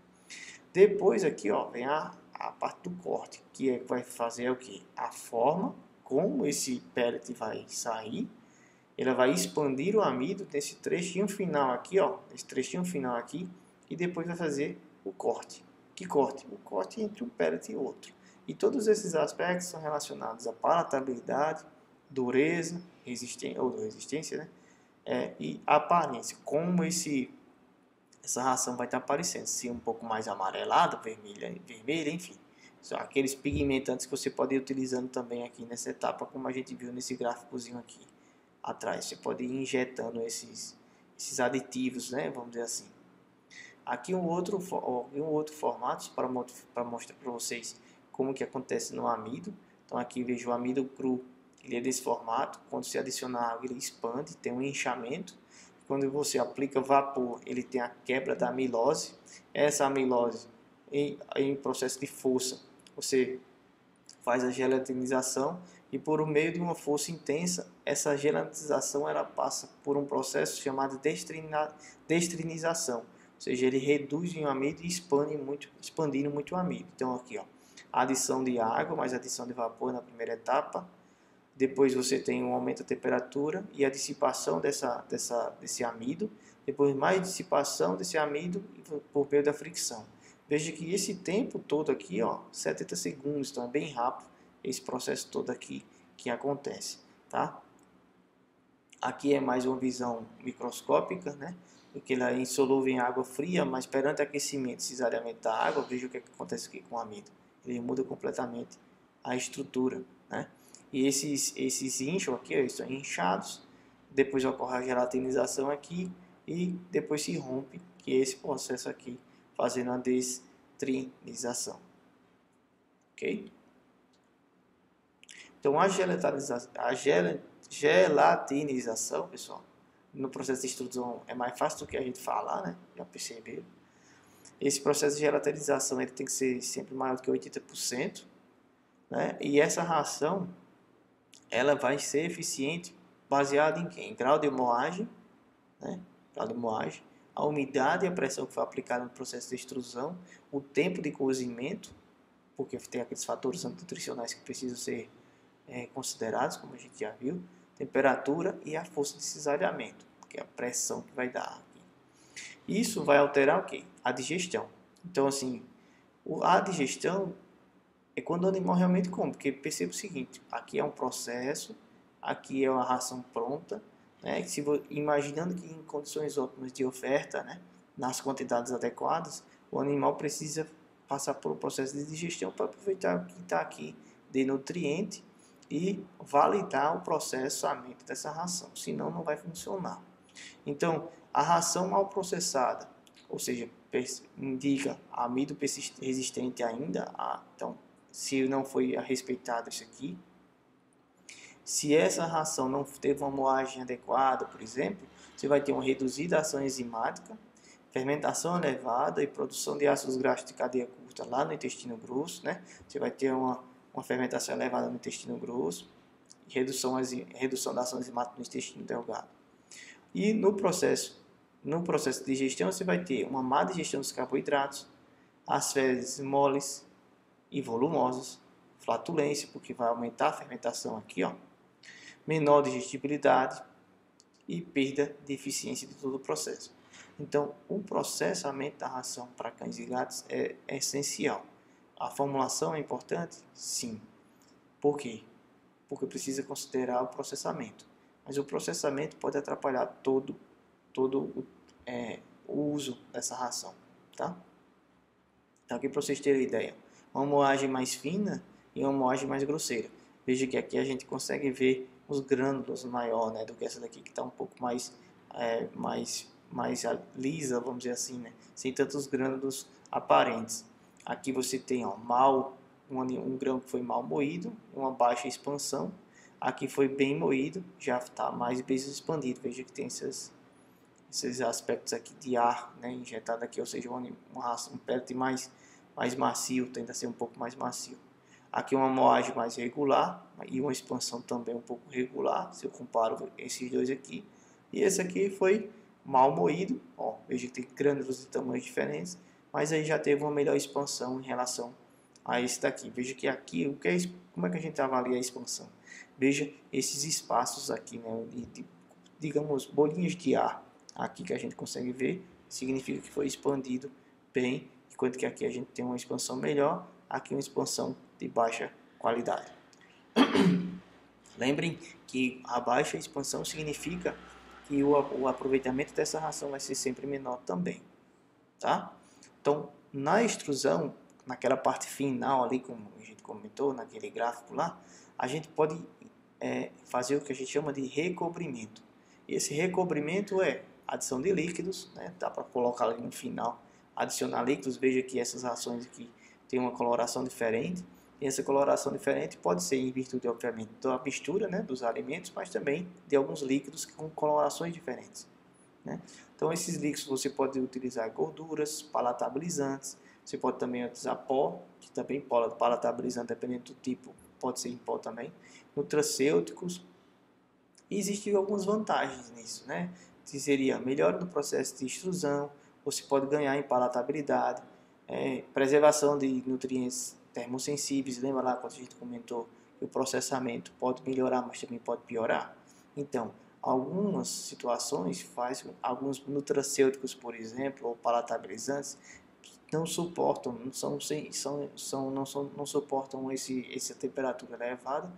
Depois aqui, ó, vem a parte do corte, que vai fazer o que? A forma como esse pellet vai sair, ela vai expandir o amido nesse trechinho final aqui, ó, esse trechinho final aqui, e depois vai fazer o corte. Que corte? O corte entre um pellet e outro. E todos esses aspectos são relacionados à palatabilidade, dureza, resistência, né? E aparência, como essa ração vai estar aparecendo, se um pouco mais amarelada, vermelha, enfim. São aqueles pigmentantes que você pode ir utilizando também aqui nessa etapa, como a gente viu nesse gráficozinho aqui atrás. Você pode ir injetando esses aditivos, né? Vamos dizer assim. Aqui um outro formato para mostrar para vocês como que acontece no amido. Então aqui vejo o amido cru, ele é desse formato. Quando se adiciona água, ele expande, tem um inchamento. Quando você aplica vapor, ele tem a quebra da amilose. Essa amilose, em processo de força, você faz a gelatinização e por meio de uma força intensa, essa gelatinização ela passa por um processo chamado destrinização. Ou seja, ele reduz o amido e expandindo muito o amido. Então aqui, ó, adição de água mais adição de vapor na primeira etapa. Depois você tem um aumento da temperatura e a dissipação desse amido. Depois mais dissipação desse amido por meio da fricção. Veja que esse tempo todo aqui, ó, 70 segundos, então é bem rápido esse processo todo aqui que acontece, tá? Aqui é mais uma visão microscópica, né? Porque ele é insolúvel em água fria, mas perante aquecimento, cesariamento da água, veja o que acontece aqui com o amido. Ele muda completamente a estrutura, né? E esses inchos aqui, ó, eles estão inchados, depois ocorre a gelatinização aqui e depois se rompe, que é esse processo aqui, fazendo a destrinização. Ok? Então a gelatinização, pessoal, no processo de extrusão é mais fácil do que a gente falar, né? Já perceberam? Esse processo de gelatinização ele tem que ser sempre maior do que 80%, né? E essa ração ela vai ser eficiente baseada em quê? Em grau de moagem, né? Grau de moagem, a umidade e a pressão que foi aplicada no processo de extrusão, o tempo de cozimento, porque tem aqueles fatores nutricionais que precisam ser considerados, como a gente já viu, temperatura e a força de cisalhamento, que é a pressão que vai dar aqui. Isso vai alterar o quê? A digestão. Então, assim, a digestão é quando o animal realmente come, porque perceba o seguinte, aqui é um processo, aqui é uma ração pronta, né? Imaginando que em condições ótimas de oferta, né, nas quantidades adequadas, o animal precisa passar por um processo de digestão para aproveitar o que está aqui de nutriente e validar o processamento dessa ração, senão não vai funcionar. Então, a ração mal processada, ou seja, indica amido resistente ainda, então, se não foi respeitado isso aqui, se essa ração não teve uma moagem adequada, por exemplo, você vai ter uma reduzida ação enzimática, fermentação elevada e produção de ácidos graxos de cadeia curta lá no intestino grosso, né? Você vai ter uma fermentação elevada no intestino grosso e redução da ação enzimática no intestino delgado. E no processo de digestão, você vai ter uma má digestão dos carboidratos, as fezes moles e volumosas, flatulência, porque vai aumentar a fermentação aqui, ó, menor digestibilidade e perda de eficiência de todo o processo. Então, o processamento da ração para cães e gatos é essencial. A formulação é importante? Sim. Por quê? Porque precisa considerar o processamento. Mas o processamento pode atrapalhar todo o uso dessa ração, tá? Então, aqui para vocês terem ideia, uma moagem mais fina e uma moagem mais grosseira. Veja que aqui a gente consegue ver os grânulos maior, né, do que essa daqui que está um pouco mais lisa, vamos dizer assim, né, sem tantos grânulos aparentes. Aqui você tem, ó, um grão que foi mal moído, uma baixa expansão. Aqui foi bem moído, já está mais bem expandido. Veja que tem esses aspectos aqui de ar, né, injetado aqui, ou seja, um pellet mais macio, tende a ser um pouco mais macio. Aqui uma moagem mais regular e uma expansão também um pouco regular, se eu comparo esses dois aqui. E esse aqui foi mal moído, ó, veja que tem grânulos de tamanhos diferentes, mas aí já teve uma melhor expansão em relação a esse daqui. Veja que aqui, como é que a gente avalia a expansão? Veja esses espaços aqui, né, digamos, bolinhas de ar aqui que a gente consegue ver, significa que foi expandido bem, enquanto que aqui a gente tem uma expansão melhor, aqui uma expansão de baixa qualidade. Lembrem que a baixa expansão significa que o aproveitamento dessa ração vai ser sempre menor também, tá? Então, na extrusão, naquela parte final ali, como a gente comentou, naquele gráfico lá, a gente pode fazer o que a gente chama de recobrimento. E esse recobrimento é adição de líquidos, né? Dá para colocar ali no final, adicionar líquidos. Veja que essas rações aqui têm uma coloração diferente. E essa coloração diferente pode ser em virtude, obviamente, da mistura, né, dos alimentos, mas também de alguns líquidos com colorações diferentes, né? Então, esses líquidos você pode utilizar gorduras, palatabilizantes, você pode também utilizar pó, que também palatabilizante, dependendo do tipo, pode ser em pó também, nutracêuticos. E existem algumas vantagens nisso, né? Que seria melhora no processo de extrusão, você pode ganhar em palatabilidade, preservação de nutrientes termossensíveis. Lembra lá quando a gente comentou que o processamento pode melhorar, mas também pode piorar? Então, algumas situações alguns nutracêuticos, por exemplo, ou palatabilizantes, não suportam, não suportam essa temperatura elevada.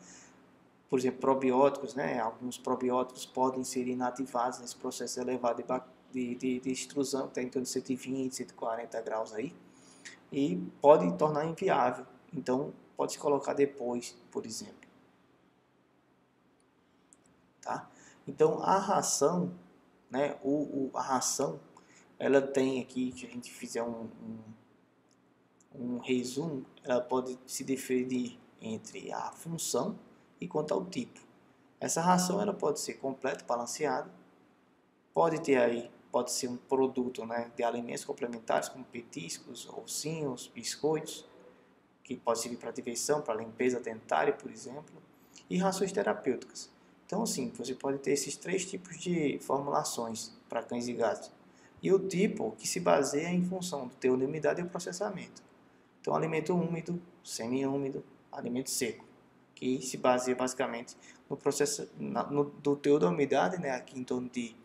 Por exemplo, probióticos, né? Alguns probióticos podem ser inativados nesse processo elevado de extrusão, que está em torno de 120, 140 graus aí, e pode tornar inviável. Então, pode se colocar depois, por exemplo. Tá? Então, a ração, né? A ração, ela tem aqui, se a gente fizer um resumo, ela pode se definir entre a função e quanto ao tipo. Essa ração ela pode ser completa, balanceada, pode ser um produto, né, de alimentos complementares como petiscos, ossinhos, biscoitos, que pode servir para diversão, para limpeza dentária, por exemplo, e rações terapêuticas. Então, assim, você pode ter esses 3 tipos de formulações para cães e gatos. E o tipo que se baseia em função do teor de umidade e o processamento. Então, alimento úmido, semi-úmido, alimento seco, que se baseia basicamente no processo do teor da umidade, né? Aqui em torno de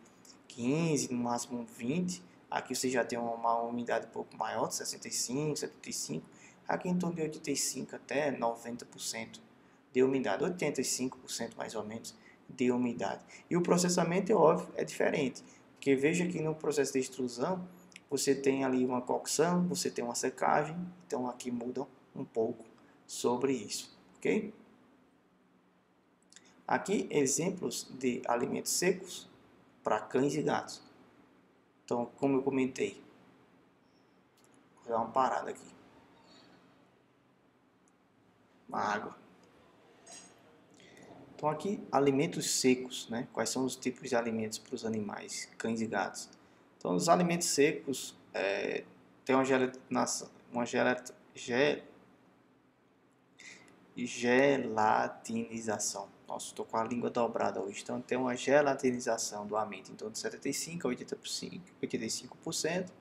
15, no máximo 20. Aqui você já tem uma umidade um pouco maior, de 65, 75. Aqui em torno de 85 até 90% de umidade, 85% mais ou menos de umidade. E o processamento, é óbvio, é diferente, porque veja que no processo de extrusão, você tem ali uma cocção, você tem uma secagem, então aqui muda um pouco sobre isso, ok? Aqui exemplos de alimentos secos para cães e gatos. Então, como eu comentei, vou dar uma parada aqui. Uma água. Então aqui, alimentos secos, né? Quais são os tipos de alimentos para os animais, cães e gatos? Então, os alimentos secos tem uma gelatinização. Nossa, estou com a língua dobrada hoje. Então, tem uma gelatinização do ambiente em torno de 75% a 85%.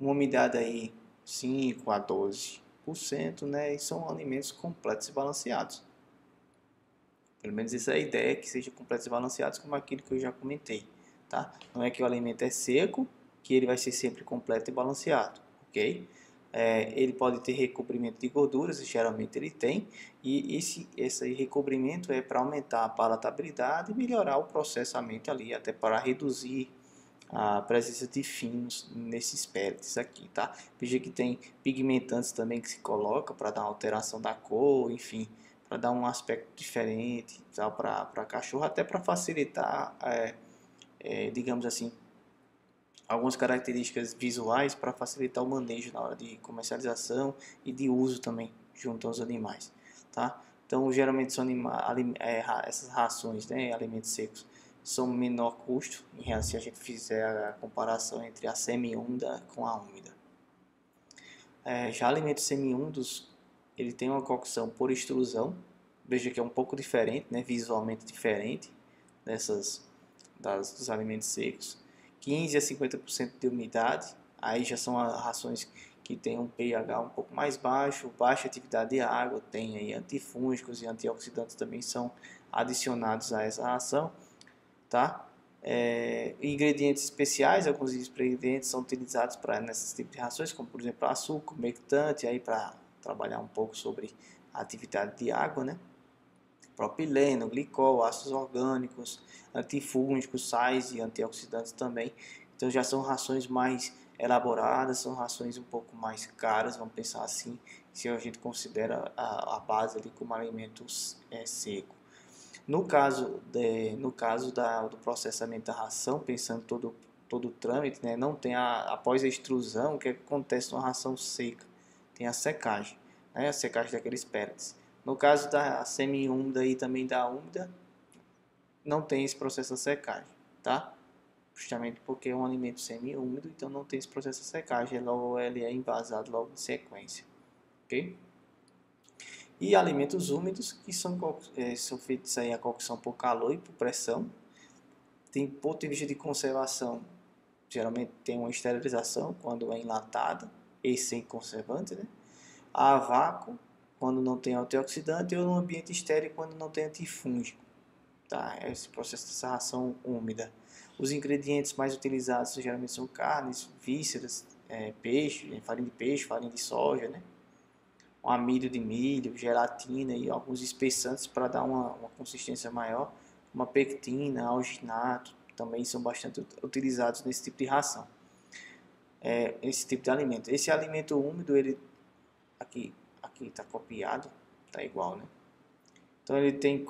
Uma umidade aí 5 a 12%, né? E são alimentos completos e balanceados. Pelo menos essa é a ideia, que sejam completos e balanceados, como aquilo que eu já comentei, tá? Não é que o alimento é seco, que ele vai ser sempre completo e balanceado, ok? Ele pode ter recobrimento de gorduras, geralmente ele tem, e esse recobrimento é para aumentar a palatabilidade e melhorar o processamento ali, até para reduzir a presença de finos nesses pellets aqui, tá? Veja que tem pigmentantes também que se coloca para dar uma alteração da cor, enfim, para dar um aspecto diferente para cachorro, até para facilitar, digamos assim, algumas características visuais para facilitar o manejo na hora de comercialização e de uso também junto aos animais, tá? Então, geralmente são essas rações, né, alimentos secos, são menor custo em relação, se a gente fizer a comparação entre a semi-úmida com a úmida. Já alimentos semi-úmidos, ele tem uma cocção por extrusão, veja que é um pouco diferente, né, visualmente diferente dos alimentos secos. 15 a 50% de umidade, aí já são rações que tem um pH um pouco mais baixo, baixa atividade de água, tem aí antifúngicos e antioxidantes também são adicionados a essa ração, tá? Ingredientes especiais, alguns ingredientes são utilizados para nesses tipos de rações, como por exemplo açúcar, humectante, aí para trabalhar um pouco sobre a atividade de água, né? Propileno, glicol, ácidos orgânicos, antifúngicos, sais e antioxidantes também. Então já são rações mais elaboradas, são rações um pouco mais caras, vamos pensar assim, se a gente considera a base ali como alimento seco. No caso, do processamento da ração, pensando todo o trâmite, né, não tem após a extrusão, o que acontece numa ração seca? Tem a secagem, né, a secagem daqueles pellets. No caso da semi-úmida e também da úmida, não tem esse processo de secagem, tá? Justamente porque é um alimento semi-úmido, então não tem esse processo de secagem, logo ele é envasado logo em sequência, ok? E alimentos úmidos, que são feitos aí a cocção por calor e por pressão. Tem ponto de vista de conservação, geralmente tem uma esterilização quando é enlatada e sem conservante, né? A vácuo, quando não tem antioxidante, ou no ambiente estéril, quando não tem antifúngico. Tá? Esse processo de ração úmida. Os ingredientes mais utilizados geralmente são carnes, vísceras, peixe, farinha de peixe, farinha de soja, né? Um amido de milho, gelatina e alguns espessantes para dar uma consistência maior, uma pectina, alginato, também são bastante utilizados nesse tipo de ração, esse tipo de alimento. Esse alimento úmido, ele aqui está copiado, está igual, né? Então ele tem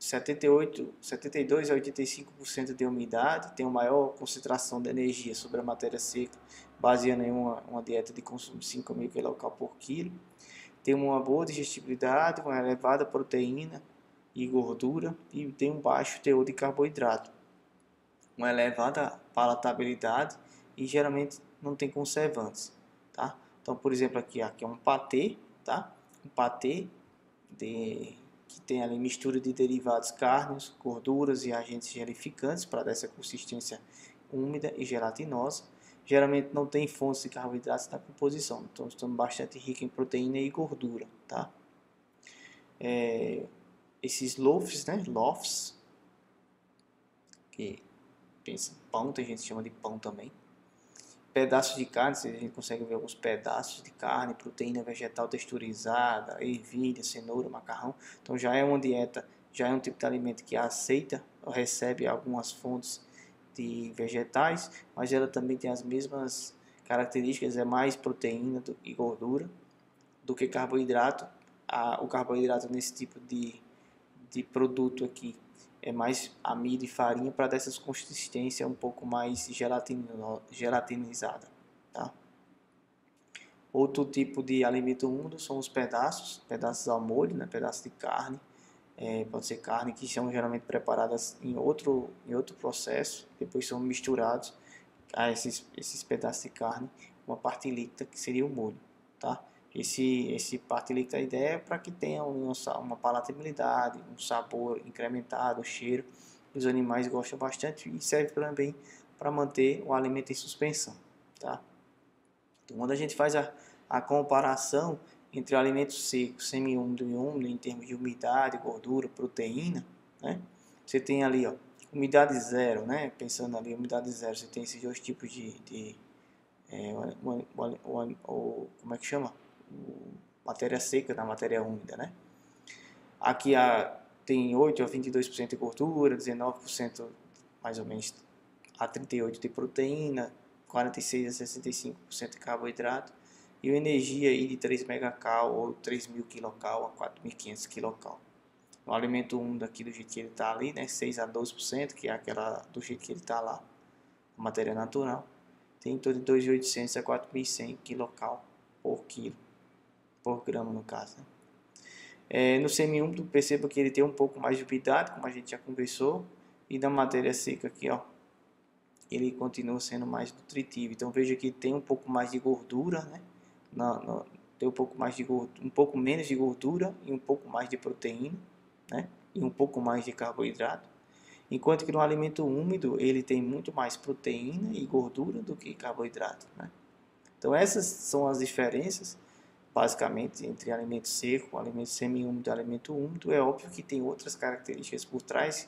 72 a 85% de umidade, tem uma maior concentração de energia sobre a matéria seca, baseando em uma dieta de consumo de 5.000 kcal por quilo. Tem uma boa digestibilidade, uma elevada proteína e gordura e tem um baixo teor de carboidrato, uma elevada palatabilidade e geralmente não tem conservantes, tá? Então, por exemplo, aqui é um patê, tá? Um patê que tem ali mistura de derivados carnes, gorduras e agentes gelificantes para dar essa consistência úmida e gelatinosa. Geralmente não tem fontes de carboidratos na composição, então estamos bastante ricos em proteína e gordura, tá? Esses loaves, né? Loaves, que pensa em pão, tem gente que chama de pão também. Pedaços de carne, a gente consegue ver alguns pedaços de carne, proteína vegetal texturizada, ervilha, cenoura, macarrão. Então já é uma dieta, já é um tipo de alimento que aceita ou recebe algumas fontes de vegetais, mas ela também tem as mesmas características, é mais proteína e gordura do que carboidrato. O carboidrato nesse tipo de produto aqui é mais amido e farinha para dar essa consistência um pouco mais gelatinizada, tá? Outro tipo de alimento úmido são os pedaços ao molho, né? Pedaços de carne, pode ser carne que são geralmente preparadas em outro processo, depois são misturados a esses pedaços de carne, uma parte líquida que seria o molho, tá? Esse parte líquida, a ideia é para que tenha uma palatabilidade, um sabor incrementado, o cheiro. Os animais gostam bastante e serve também para manter o alimento em suspensão, tá? Então, quando a gente faz a comparação entre alimentos secos, semi-úmido e úmido, em termos de umidade, gordura, proteína, né? Você tem ali, ó, umidade zero, né? Pensando ali, umidade zero, você tem esses dois tipos como é que chama? Matéria seca da matéria úmida, né? Aqui tem 8 a 22% de gordura, 19% mais ou menos a 38% de proteína, 46 a 65% de carboidrato e uma energia aí de 3 megacal ou 3.000 kilocal a 4.500 kilocal. O alimento úmido aqui do jeito que ele está ali, né, 6 a 12%, que é aquela do jeito que ele está lá, a matéria natural, tem em torno de 2.800 a 4.100 kilocal por quilo, por grama no caso, né? No semi-úmido, perceba que ele tem um pouco mais de umidade, como a gente já conversou, e na matéria seca aqui, ó, ele continua sendo mais nutritivo. Então veja que tem um pouco mais de gordura, né? Tem um pouco mais de gordura, um pouco menos de gordura e um pouco mais de proteína, né? E um pouco mais de carboidrato. Enquanto que no alimento úmido ele tem muito mais proteína e gordura do que carboidrato, né? Então essas são as diferenças, basicamente, entre alimento seco, alimento semi-úmido e alimento úmido. É óbvio que tem outras características por trás,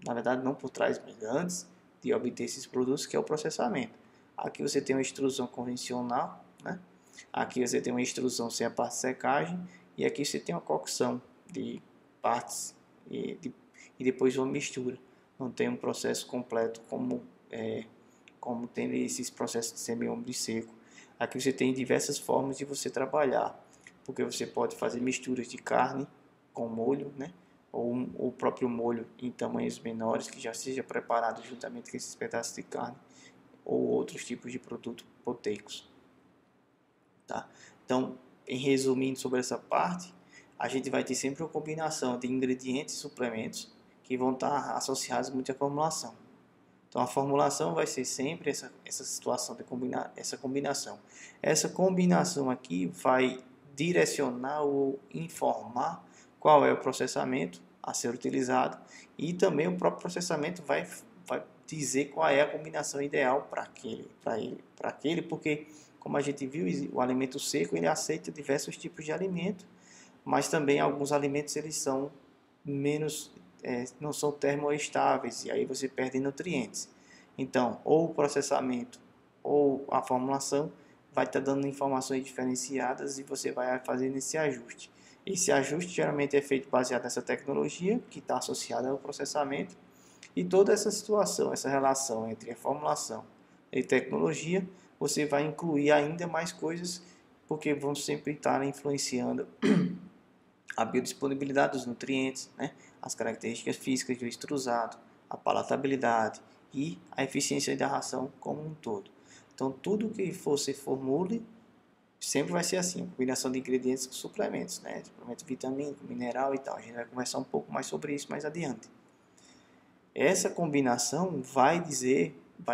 na verdade não por trás, mas antes de obter esses produtos, que é o processamento. Aqui você tem uma extrusão convencional, né? Aqui você tem uma extrusão sem a parte de secagem, e aqui você tem uma cocção de partes e depois uma mistura. Não tem um processo completo como tem esses processos de semi-úmido e seco. Aqui você tem diversas formas de você trabalhar, porque você pode fazer misturas de carne com molho, né? Ou o próprio molho em tamanhos menores, que já seja preparado juntamente com esses pedaços de carne, ou outros tipos de produtos proteicos. Tá? Então, em resumindo sobre essa parte, a gente vai ter sempre uma combinação de ingredientes e suplementos que vão estar associados muito à formulação. Então, a formulação vai ser sempre essa situação de combinar essa combinação. Essa combinação aqui vai direcionar ou informar qual é o processamento a ser utilizado, e também o próprio processamento vai dizer qual é a combinação ideal para aquele, porque como a gente viu, o alimento seco ele aceita diversos tipos de alimento, mas também alguns alimentos eles são menos não são termoestáveis, e aí você perde nutrientes. Então, ou o processamento ou a formulação vai estar dando informações diferenciadas e você vai fazer esse ajuste. Esse ajuste geralmente é feito baseado nessa tecnologia que está associada ao processamento, e toda essa situação, essa relação entre a formulação e tecnologia, você vai incluir ainda mais coisas, porque vão sempre estar influenciando a biodisponibilidade dos nutrientes, né? As características físicas do extrusado, a palatabilidade e a eficiência da ração como um todo. Então, tudo que você formule sempre vai ser assim, combinação de ingredientes com suplementos, né? Suplemento vitamínico, mineral e tal. A gente vai conversar um pouco mais sobre isso mais adiante. Essa combinação vai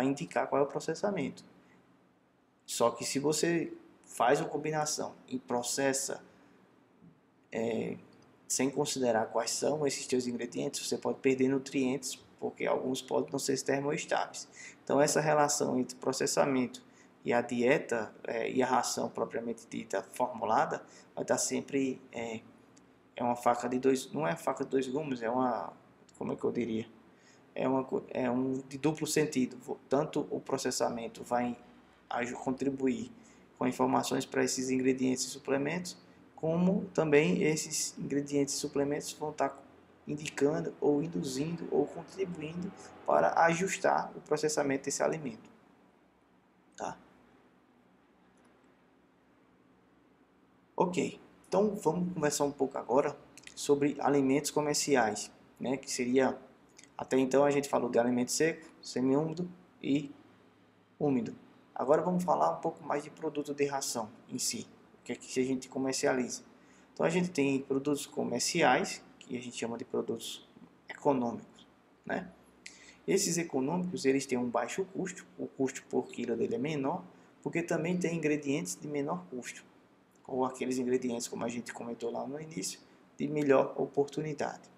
indicar qual é o processamento. Só que se você faz uma combinação e processa sem considerar quais são esses teus ingredientes, você pode perder nutrientes, porque alguns podem não ser termoestáveis. Então essa relação entre processamento e a dieta e a ração propriamente dita formulada vai estar sempre uma faca de dois, não é faca de dois gumes, é uma, como é que eu diria, é um de duplo sentido. Tanto o processamento vai contribuir com informações para esses ingredientes e suplementos, como também esses ingredientes e suplementos vão estar indicando ou induzindo ou contribuindo para ajustar o processamento desse alimento. Tá? Ok, então vamos conversar um pouco agora sobre alimentos comerciais, né? Que seria, até então a gente falou de alimento seco, semi-úmido e úmido. Agora vamos falar um pouco mais de produto de ração em si, o que é que a gente comercializa. Então a gente tem produtos comerciais, que a gente chama de produtos econômicos, né? Esses econômicos eles têm um baixo custo, o custo por quilo dele é menor, porque também tem ingredientes de menor custo, ou aqueles ingredientes, como a gente comentou lá no início, de melhor oportunidade.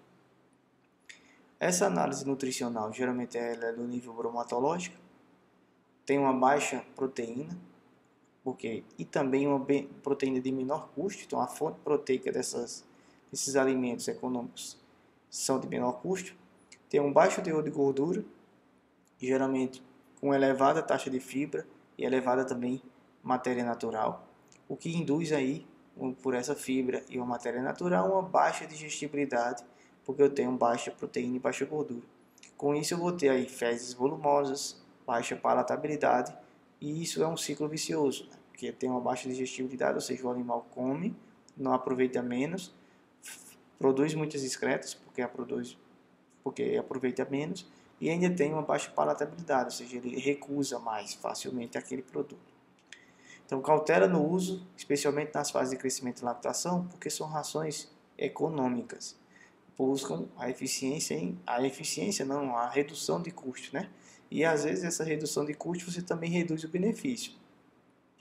Essa análise nutricional geralmente ela é do nível bromatológico, tem uma baixa proteína, e também uma proteína de menor custo, então a fonte proteica desses alimentos econômicos são de menor custo, tem um baixo teor de gordura, geralmente com elevada taxa de fibra e elevada também matéria natural, o que induz aí, por essa fibra e uma matéria natural, uma baixa digestibilidade, porque eu tenho baixa proteína e baixa gordura. Com isso eu vou ter aí fezes volumosas, baixa palatabilidade, e isso é um ciclo vicioso, né? Porque tem uma baixa digestibilidade, ou seja, o animal come, não aproveita menos, produz muitas excretas, porque aproveita menos, e ainda tem uma baixa palatabilidade, ou seja, ele recusa mais facilmente aquele produto. Então, cautela no uso, especialmente nas fases de crescimento e lactação, porque são rações econômicas. Buscam a redução de custo, né? E às vezes essa redução de custo você também reduz o benefício.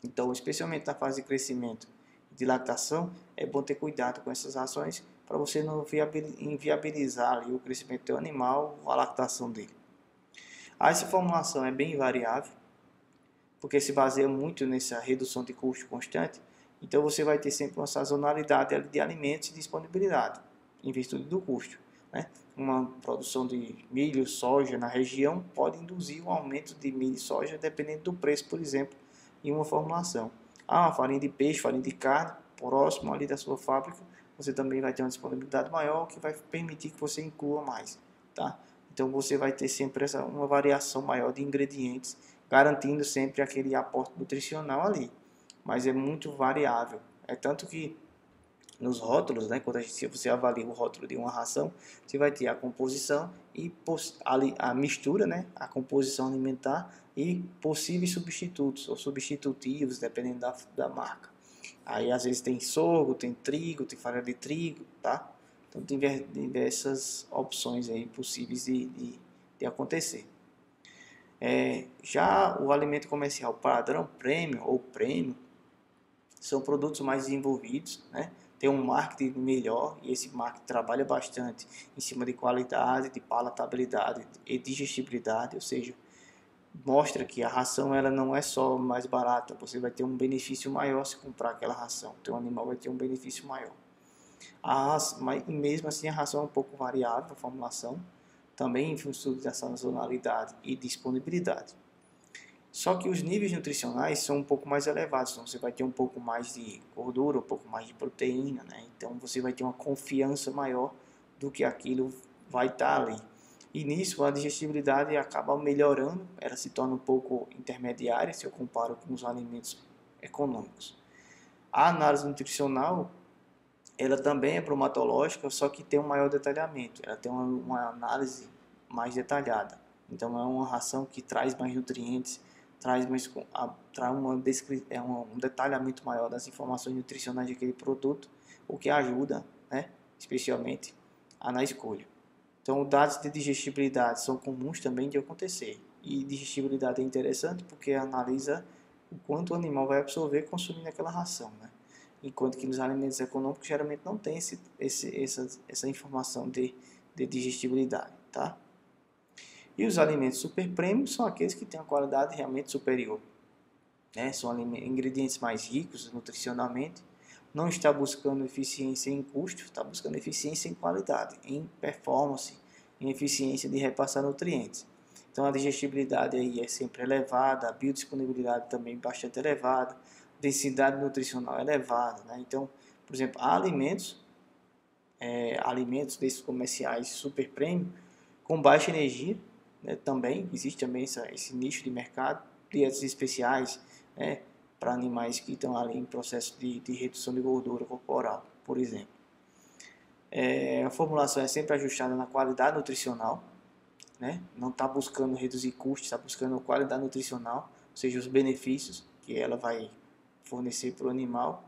Então, especialmente na fase de crescimento e de lactação, é bom ter cuidado com essas rações para você não inviabilizar ali o crescimento do teu animal ou a lactação dele. Essa formulação é bem variável, porque se baseia muito nessa redução de custo constante. Então você vai ter sempre uma sazonalidade de alimentos e disponibilidade, em virtude do custo, né? Uma produção de milho, soja na região pode induzir um aumento de milho e soja dependendo do preço, por exemplo, em uma formulação. Farinha de peixe, farinha de carne, próximo ali da sua fábrica, você também vai ter uma disponibilidade maior que vai permitir que você inclua mais, tá? Então você vai ter sempre uma variação maior de ingredientes, garantindo sempre aquele aporte nutricional ali, mas é muito variável. É tanto que nos rótulos, né, quando você avalia o rótulo de uma ração, você vai ter a composição e a mistura, né, a composição alimentar e possíveis substitutos ou substitutivos, dependendo da marca. Aí às vezes tem sorgo, tem trigo, tem farinha de trigo, tá? Então tem diversas opções aí possíveis de acontecer. Já o alimento comercial padrão, premium ou premium, são produtos mais desenvolvidos, né? Tem um marketing melhor e esse marketing trabalha bastante em cima de qualidade, de palatabilidade e digestibilidade, ou seja, mostra que a ração ela não é só mais barata, você vai ter um benefício maior se comprar aquela ração, o teu animal vai ter um benefício maior. Mas mesmo assim a ração é um pouco variável, a formulação, também em função da sazonalidade e disponibilidade. Só que os níveis nutricionais são um pouco mais elevados, então você vai ter um pouco mais de gordura, um pouco mais de proteína, né? Então você vai ter uma confiança maior do que aquilo vai estar ali. E nisso a digestibilidade acaba melhorando, ela se torna um pouco intermediária se eu comparo com os alimentos econômicos. A análise nutricional, ela também é bromatológica, só que tem um maior detalhamento, ela tem uma análise mais detalhada. Então é uma ração que traz mais nutrientes, traz um detalhamento maior das informações nutricionais daquele produto, o que ajuda, né, especialmente na escolha. Então, dados de digestibilidade são comuns também de acontecer. E digestibilidade é interessante porque analisa o quanto o animal vai absorver consumindo aquela ração, né? Enquanto que nos alimentos econômicos geralmente não tem essa informação de digestibilidade, tá? E os alimentos super premium são aqueles que têm a qualidade realmente superior, né? São ingredientes mais ricos nutricionalmente, não está buscando eficiência em custo, está buscando eficiência em qualidade, em performance, em eficiência de repassar nutrientes. Então a digestibilidade aí é sempre elevada, a biodisponibilidade também bastante elevada, densidade nutricional elevada, né? Então, por exemplo, há alimentos desses comerciais super premium com baixa energia, né? Também existe também esse nicho de mercado, dietas especiais, né, para animais que estão ali em processo de redução de gordura corporal, por exemplo. A formulação é sempre ajustada na qualidade nutricional, né? Não está buscando reduzir custos, está buscando qualidade nutricional, ou seja, os benefícios que ela vai fornecer para o animal.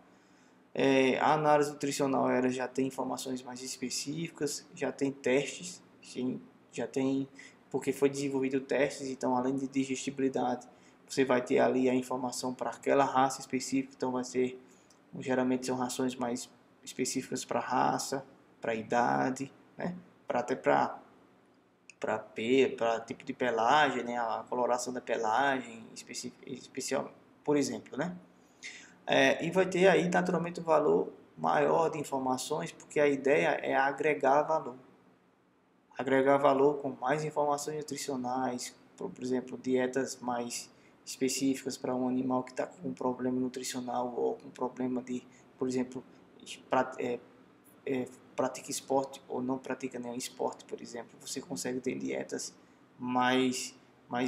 A análise nutricional ela já tem informações mais específicas, já tem testes, sim, já tem, porque foi desenvolvido testes, então além de digestibilidade, você vai ter ali a informação para aquela raça específica, então geralmente são rações mais específicas para raça, para idade, né? Até para tipo de pelagem, né? A coloração da pelagem especial, por exemplo, né? E vai ter aí naturalmente um valor maior de informações, porque a ideia é agregar valor. Agregar valor com mais informações nutricionais, por exemplo, dietas mais específicas para um animal que está com um problema nutricional ou com um problema de, por exemplo, pratica esporte ou não pratica nenhum esporte, por exemplo. Você consegue ter dietas mais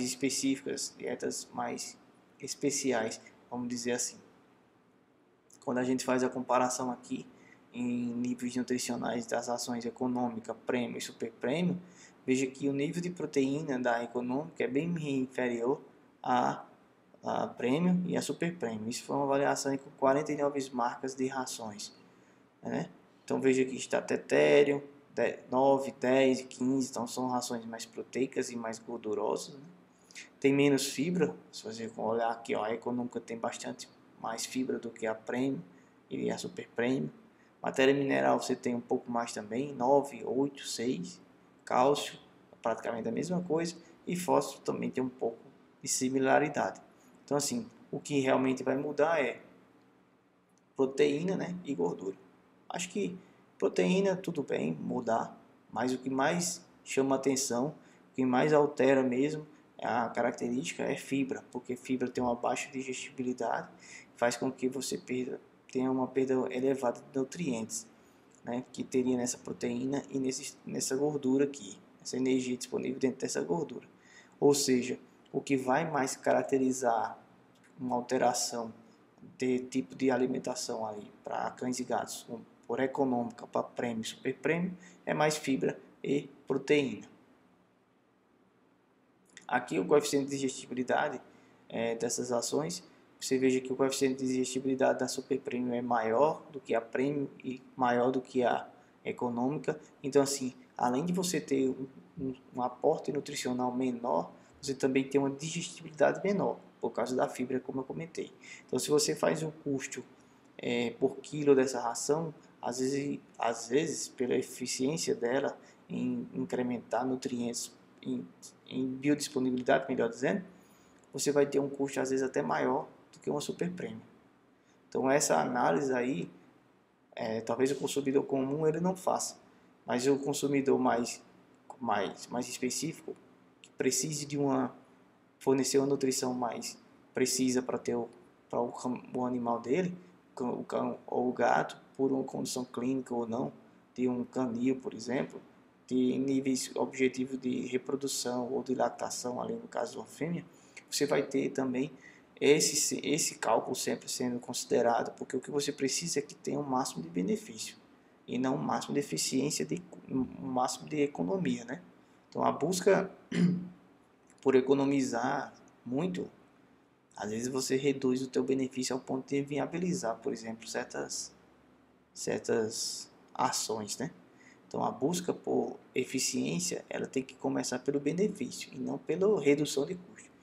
específicas, dietas mais especiais, vamos dizer assim. Quando a gente faz a comparação aqui em níveis nutricionais das ações econômica, premium e super premium, veja que o nível de proteína da econômica é bem inferior à premium e à super premium. Isso foi uma avaliação com 49 marcas de rações, né? Então veja que está Tetério, 9, 10 e 15, então são rações mais proteicas e mais gordurosas, né? Tem menos fibra, se você olhar aqui, ó, a econômica tem bastante mais fibra do que a premium e a super premium. Matéria mineral você tem um pouco mais também, 9, 8, 6. Cálcio, praticamente a mesma coisa. E fósforo também tem um pouco de similaridade. Então, assim, o que realmente vai mudar é proteína, né, e gordura. Acho que proteína tudo bem mudar, mas o que mais chama atenção, o que mais altera mesmo a característica é fibra, porque fibra tem uma baixa digestibilidade, faz com que você tenha uma perda elevada de nutrientes, né, que teria nessa proteína e nessa gordura aqui, essa energia disponível dentro dessa gordura. Ou seja, o que vai mais caracterizar uma alteração de tipo de alimentação aí para cães e gatos, por econômica, para prêmio, super prêmio, é mais fibra e proteína. Aqui o coeficiente de digestibilidade dessas ações, você veja que o coeficiente de digestibilidade da super prêmio é maior do que a prêmio e maior do que a econômica. Então, assim, além de você ter um aporte nutricional menor, você também tem uma digestibilidade menor, por causa da fibra, como eu comentei. Então, se você faz um custo por quilo dessa ração, às vezes, pela eficiência dela em incrementar nutrientes, em biodisponibilidade, melhor dizendo, você vai ter um custo às vezes até maior do que uma super prêmio. Então essa análise aí, talvez o consumidor comum ele não faça, mas o consumidor mais específico, que precise de fornecer uma nutrição mais precisa para o animal dele, o cão ou o gato, por uma condição clínica ou não, de um canil, por exemplo, de níveis objetivos de reprodução ou de lactação, ali no caso da fêmea, você vai ter também esse cálculo sempre sendo considerado, porque o que você precisa é que tenha um máximo de benefício e não um máximo de eficiência, um máximo de economia, né? Então a busca por economizar muito, às vezes você reduz o teu benefício ao ponto de viabilizar, por exemplo, certas ações, né? Então a busca por eficiência, ela tem que começar pelo benefício e não pela redução de custo.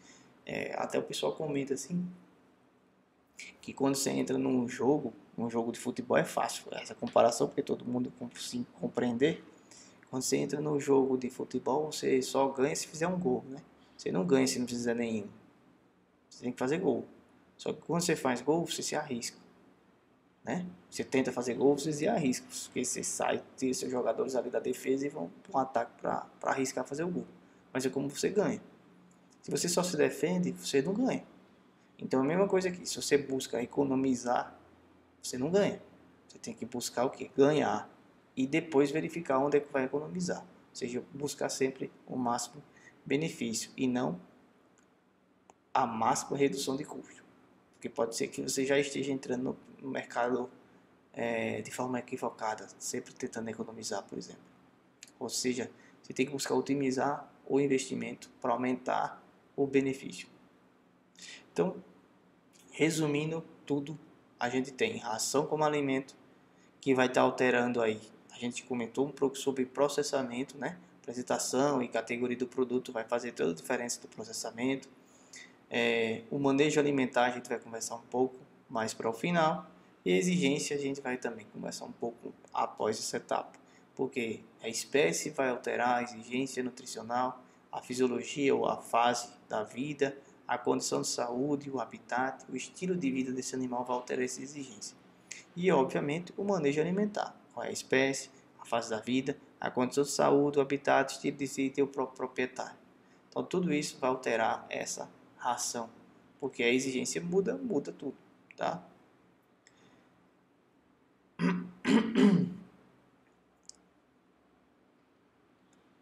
Até o pessoal comenta assim, que quando você entra num jogo de futebol é fácil essa comparação, porque todo mundo consegue compreender. Quando você entra no jogo de futebol, você só ganha se fizer um gol, né? Você não ganha se não fizer nenhum. Você tem que fazer gol. Só que quando você faz gol, você se arrisca, né? Você tenta fazer gol, você se arrisca, porque você sai, tira seus jogadores ali da defesa e vão para um ataque para arriscar fazer o gol. Mas é como você ganha. Se você só se defende, você não ganha. Então a mesma coisa aqui, se você busca economizar, você não ganha. Você tem que buscar o que? Ganhar. E depois verificar onde é que vai economizar. Ou seja, buscar sempre o máximo benefício e não a máxima redução de custo. Porque pode ser que você já esteja entrando no mercado de forma equivocada, sempre tentando economizar, por exemplo. Ou seja, você tem que buscar otimizar o investimento para aumentar o benefício. Então, resumindo tudo, a gente tem ração como alimento, que vai estar alterando aí. A gente comentou um pouco sobre processamento, né? Apresentação e categoria do produto vai fazer toda a diferença do processamento. O manejo alimentar a gente vai conversar um pouco mais para o final. E a exigência a gente vai também conversar um pouco após essa etapa. Porque a espécie vai alterar a exigência nutricional, a fisiologia ou a fase da vida, a condição de saúde, o habitat, o estilo de vida desse animal vai alterar essa exigência. E, obviamente, o manejo alimentar. Qual é a espécie, a fase da vida, a condição de saúde, o habitat, o estilo de vida e o próprio proprietário. Então, tudo isso vai alterar essa ração, porque a exigência muda tudo, tá?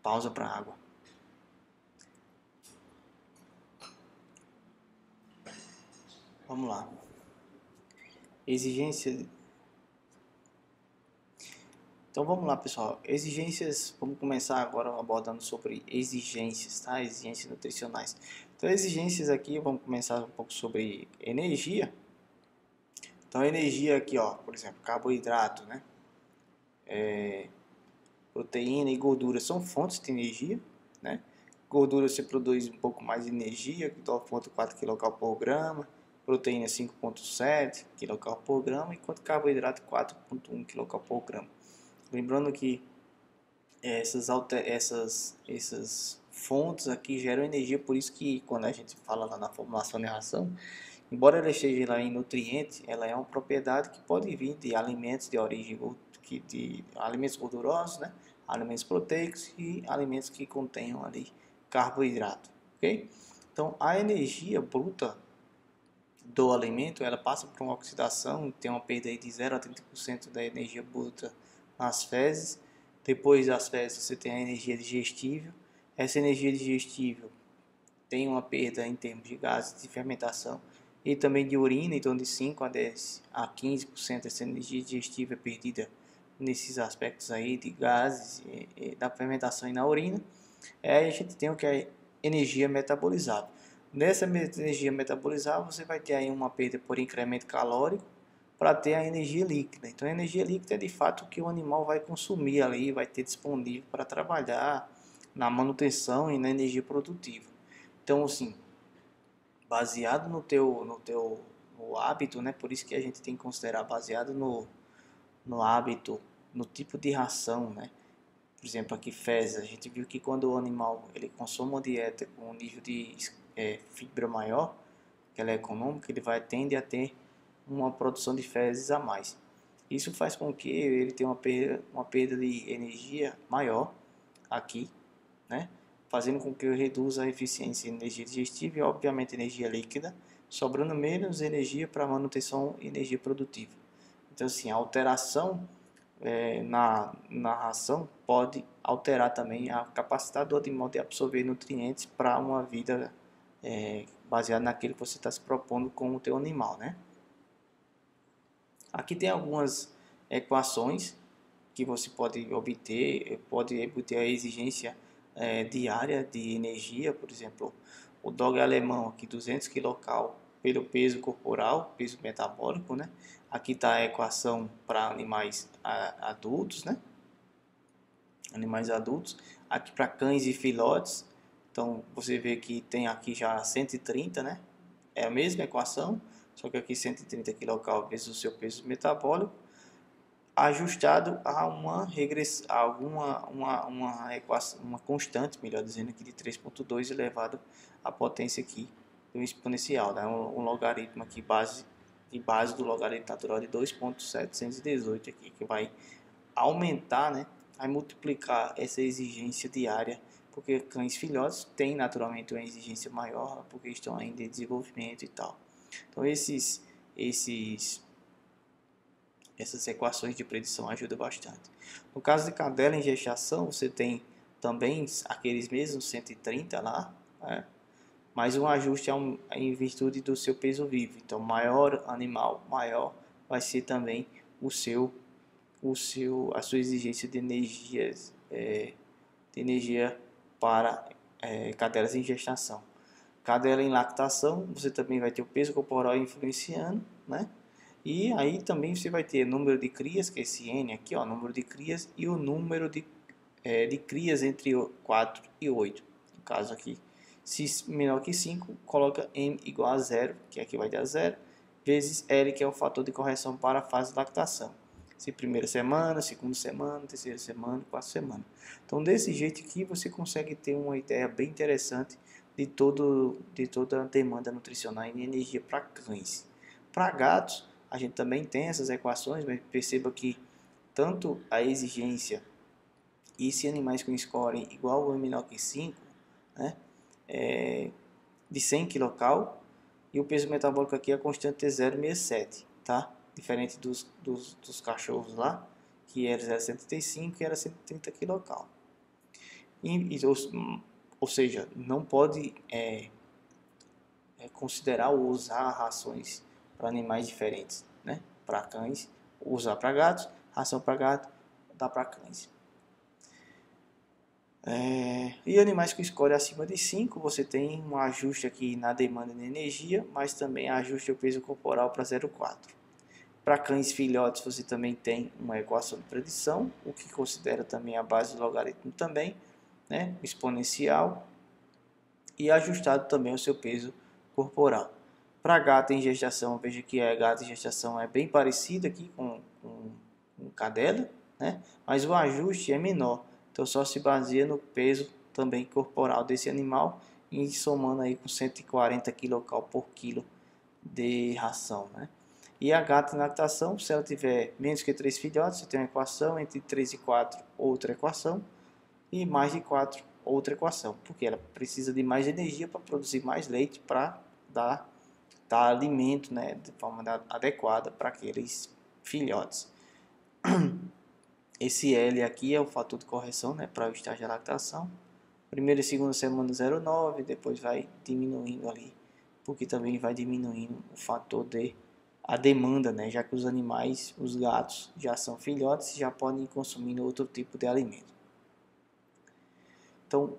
Pausa para água. Vamos lá. Exigência. Então vamos lá, pessoal. Exigências, vamos começar agora abordando sobre exigências, tá? Exigências nutricionais. Então, exigências aqui, vamos começar um pouco sobre energia. Então, energia aqui, ó, por exemplo, carboidrato, né? Proteína e gordura são fontes de energia, né? Gordura você produz um pouco mais de energia, 9,4 kcal por grama, proteína 5,7 kcal por grama, enquanto carboidrato 4,1 kcal por grama. Lembrando que essas fontes aqui geram energia, por isso que quando a gente fala lá na formulação de ração, embora ela esteja lá em nutriente, ela é uma propriedade que pode vir de alimentos de origem de alimentos gordurosos, né? Alimentos proteicos e alimentos que contenham ali carboidrato, ok? Então a energia bruta do alimento, ela passa por uma oxidação, tem uma perda aí de 0 a 30% da energia bruta nas fezes. Depois das fezes você tem a energia digestível. Essa energia digestível tem uma perda em termos de gases de fermentação e também de urina, em torno de 5 a 10 a 15% dessa energia digestível é perdida nesses aspectos aí de gases e da fermentação e na urina. Aí a gente tem o que é energia metabolizável. Nessa energia metabolizável você vai ter aí uma perda por incremento calórico para ter a energia líquida. Então a energia líquida é de fato o que o animal vai consumir ali, vai ter disponível para trabalhar na manutenção e na energia produtiva. Então assim, baseado no hábito, né? Por isso que a gente tem que considerar baseado no hábito, no tipo de ração, né? Por exemplo, aqui fezes, a gente viu que quando o animal ele consome uma dieta com um nível de fibra maior, que ela é econômica, ele tende a ter uma produção de fezes a mais. Isso faz com que ele tenha uma perda de energia maior aqui, né? Fazendo com que eu reduza a eficiência em energia digestiva e, obviamente, energia líquida, sobrando menos energia para manutenção e energia produtiva. Então, assim, a alteração na ração pode alterar também a capacidade do animal de absorver nutrientes para uma vida baseada naquilo que você está se propondo com o teu animal, né? Aqui tem algumas equações que você pode obter a exigência diária de energia, por exemplo, o dog alemão aqui 200 kcal pelo peso corporal, peso metabólico, né? Aqui está a equação para animais adultos, né? Animais adultos. Aqui para cães e filhotes, então você vê que tem aqui já 130, né? É a mesma equação, só que aqui 130 kcal vezes o seu peso metabólico, ajustado a uma regressão, uma equação, uma constante, melhor dizendo, aqui de 3,2 elevado à potência aqui do exponencial, né? Um logaritmo aqui de base do logaritmo natural de 2,718 aqui, que vai aumentar, né? Vai multiplicar essa exigência diária, porque cães filhotes têm naturalmente uma exigência maior, porque estão ainda em desenvolvimento e tal. Então essas equações de predição ajudam bastante. No caso de cadela em gestação, você tem também aqueles mesmos 130 lá, né? Mas um ajuste em virtude do seu peso vivo. Então, maior animal, maior vai ser também a sua exigência de energia para cadelas em gestação. Cadela em lactação, você também vai ter o peso corporal influenciando, né? E aí também você vai ter número de crias, que é esse N aqui, ó, número de crias, e o número de crias entre 4 e 8. No caso aqui, se menor que 5, coloca M igual a 0, que aqui vai dar 0, vezes L, que é o fator de correção para a fase de lactação. Se primeira semana, segunda semana, terceira semana, quarta semana. Então, desse jeito aqui, você consegue ter uma ideia bem interessante de toda a demanda nutricional e energia para cães. Para gatos, a gente também tem essas equações, mas perceba que tanto a exigência e se animais com score igual ao menor que 5, né, de 100 kcal, e o peso metabólico aqui é constante é 0,67, tá? Diferente dos cachorros lá, que era 0,75 e era 130 kcal. Ou seja, não pode considerar ou usar rações para animais diferentes, né? Para cães, usar para gatos, ração para gato, dá para cães. E animais com score acima de 5, você tem um ajuste aqui na demanda de energia, mas também ajuste o peso corporal para 0,4. Para cães filhotes, você também tem uma equação de predição, o que considera também a base do logaritmo também, né? Exponencial, e ajustado também o seu peso corporal. Para gato em gestação, veja que a gata em gestação é bem parecida aqui com cadela, né? Mas o ajuste é menor, então só se baseia no peso também corporal desse animal e somando aí com 140 kcal por quilo de ração, né? E a gata em lactação, se ela tiver menos que 3 filhotes, você tem uma equação, entre 3 e 4 outra equação, e mais de 4 outra equação, porque ela precisa de mais energia para produzir mais leite para dar alimento, né, de forma adequada para aqueles filhotes. Esse L aqui é o fator de correção, né, para o estágio de lactação. Primeira e segunda semana 0,9, depois vai diminuindo ali, porque também vai diminuindo o fator de a demanda, né, já que os animais, os gatos já são filhotes e já podem ir consumindo outro tipo de alimento. Então,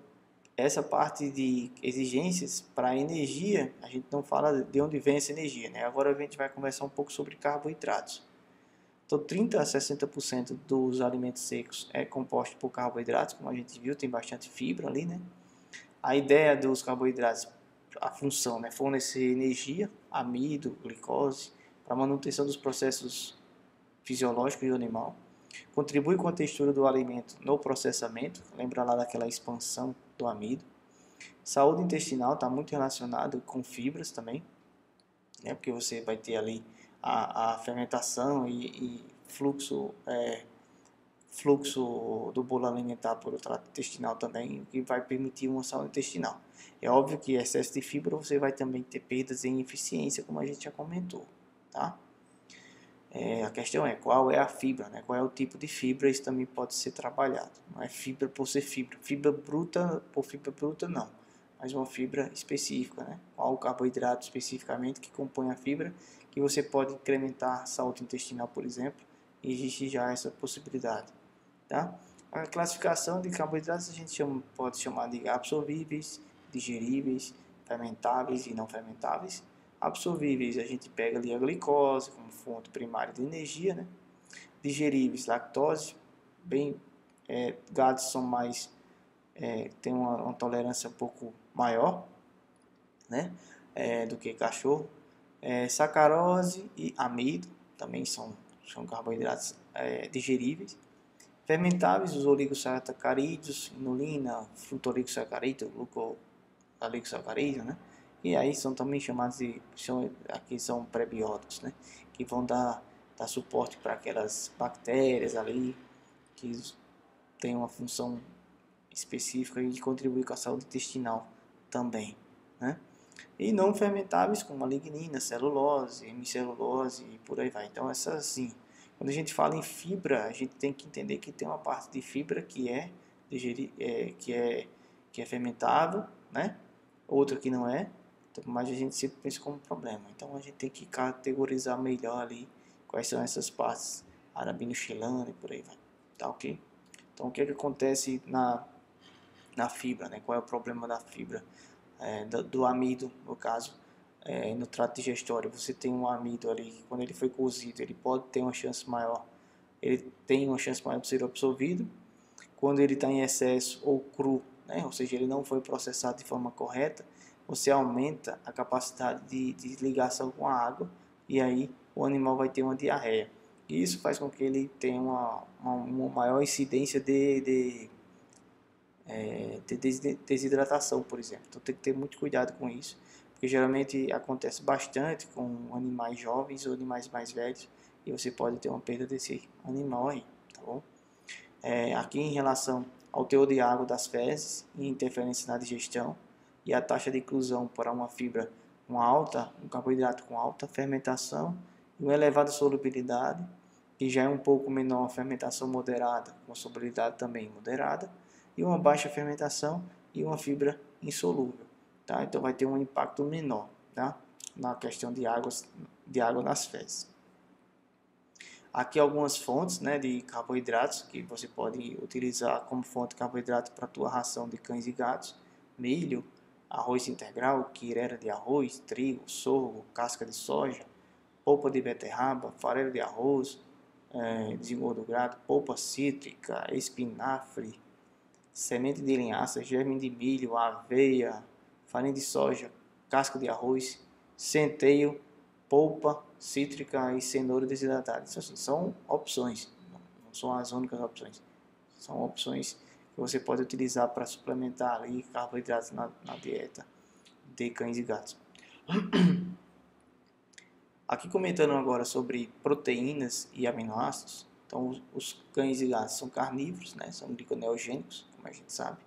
essa parte de exigências para energia, a gente não fala de onde vem essa energia, né? Agora a gente vai conversar um pouco sobre carboidratos. Então, 30 a 60% dos alimentos secos é composto por carboidratos, como a gente viu, tem bastante fibra ali, né? A ideia dos carboidratos, a função, né, fornecer energia, amido, glicose, para a manutenção dos processos fisiológicos do animal. Contribui com a textura do alimento no processamento, lembra lá daquela expansão do amido. Saúde intestinal está muito relacionado com fibras também, né, porque você vai ter ali a fermentação e fluxo do bolo alimentar por o trato intestinal também, que vai permitir uma saúde intestinal. É óbvio que excesso de fibra você vai também ter perdas em eficiência, como a gente já comentou, tá? A questão é qual é a fibra, né? Qual é o tipo de fibra, isso também pode ser trabalhado. Não é fibra por ser fibra. Fibra bruta por fibra bruta não, mas uma fibra específica, né? Qual o carboidrato especificamente que compõe a fibra, que você pode incrementar a saúde intestinal, por exemplo, e existe já essa possibilidade, tá? A classificação de carboidratos a gente pode chamar de absorvíveis, digeríveis, fermentáveis e não fermentáveis. Absorvíveis, a gente pega ali a glicose como fonte primária de energia, né? Digeríveis, lactose, gados são mais, tem uma tolerância um pouco maior, né? Do que cachorro. Sacarose e amido também são carboidratos digeríveis. Fermentáveis, os oligosacarídeos, inulina, frutooligosacarídeo, glucooligosacarídeo, né? E aí são também chamados aqui são prebióticos, né? Que vão dar suporte para aquelas bactérias ali que têm uma função específica e contribuir com a saúde intestinal também, né? E não fermentáveis como a lignina, celulose, hemicelulose e por aí vai. Então essas assim, quando a gente fala em fibra, a gente tem que entender que tem uma parte de fibra que é fermentável, né? Outra que não é, mas a gente sempre pensa como problema. Então a gente tem que categorizar melhor ali quais são essas partes, arabinoxilano e por aí vai, tá ok? Então o que é que acontece na fibra, né? Qual é o problema da fibra? Do amido, no caso, no trato digestório, você tem um amido ali, que quando ele foi cozido, ele pode ter uma chance maior, ele tem uma chance maior de ser absorvido. Quando ele está em excesso ou cru, né, ou seja, ele não foi processado de forma correta, você aumenta a capacidade de ligação com a água e aí o animal vai ter uma diarreia. E isso faz com que ele tenha uma maior incidência de desidratação, por exemplo. Então tem que ter muito cuidado com isso, porque geralmente acontece bastante com animais jovens ou animais mais velhos e você pode ter uma perda desse animal aí, tá bom? Aqui em relação ao teor de água das fezes e interferência na digestão e a taxa de inclusão para uma fibra com alta, um carboidrato com alta fermentação e uma elevada solubilidade, que já é um pouco menor a fermentação moderada, com solubilidade também moderada, e uma baixa fermentação e uma fibra insolúvel, tá? Então vai ter um impacto menor, tá? Na questão de água nas fezes. Aqui algumas fontes, né, de carboidratos que você pode utilizar como fonte de carboidrato para a tua ração de cães e gatos: milho, arroz integral, quireira de arroz, trigo, sorgo, casca de soja, polpa de beterraba, farelo de arroz, desengordurado, polpa cítrica, espinafre, semente de linhaça, germe de milho, aveia, farinha de soja, casca de arroz, centeio, polpa cítrica e cenoura desidratada. Isso assim, são opções, não são as únicas opções. São opções que você pode utilizar para suplementar ali carboidratos na dieta de cães e gatos. Aqui comentando agora sobre proteínas e aminoácidos. Então, os cães e gatos são carnívoros, né? São gliconeogênicos, como a gente sabe.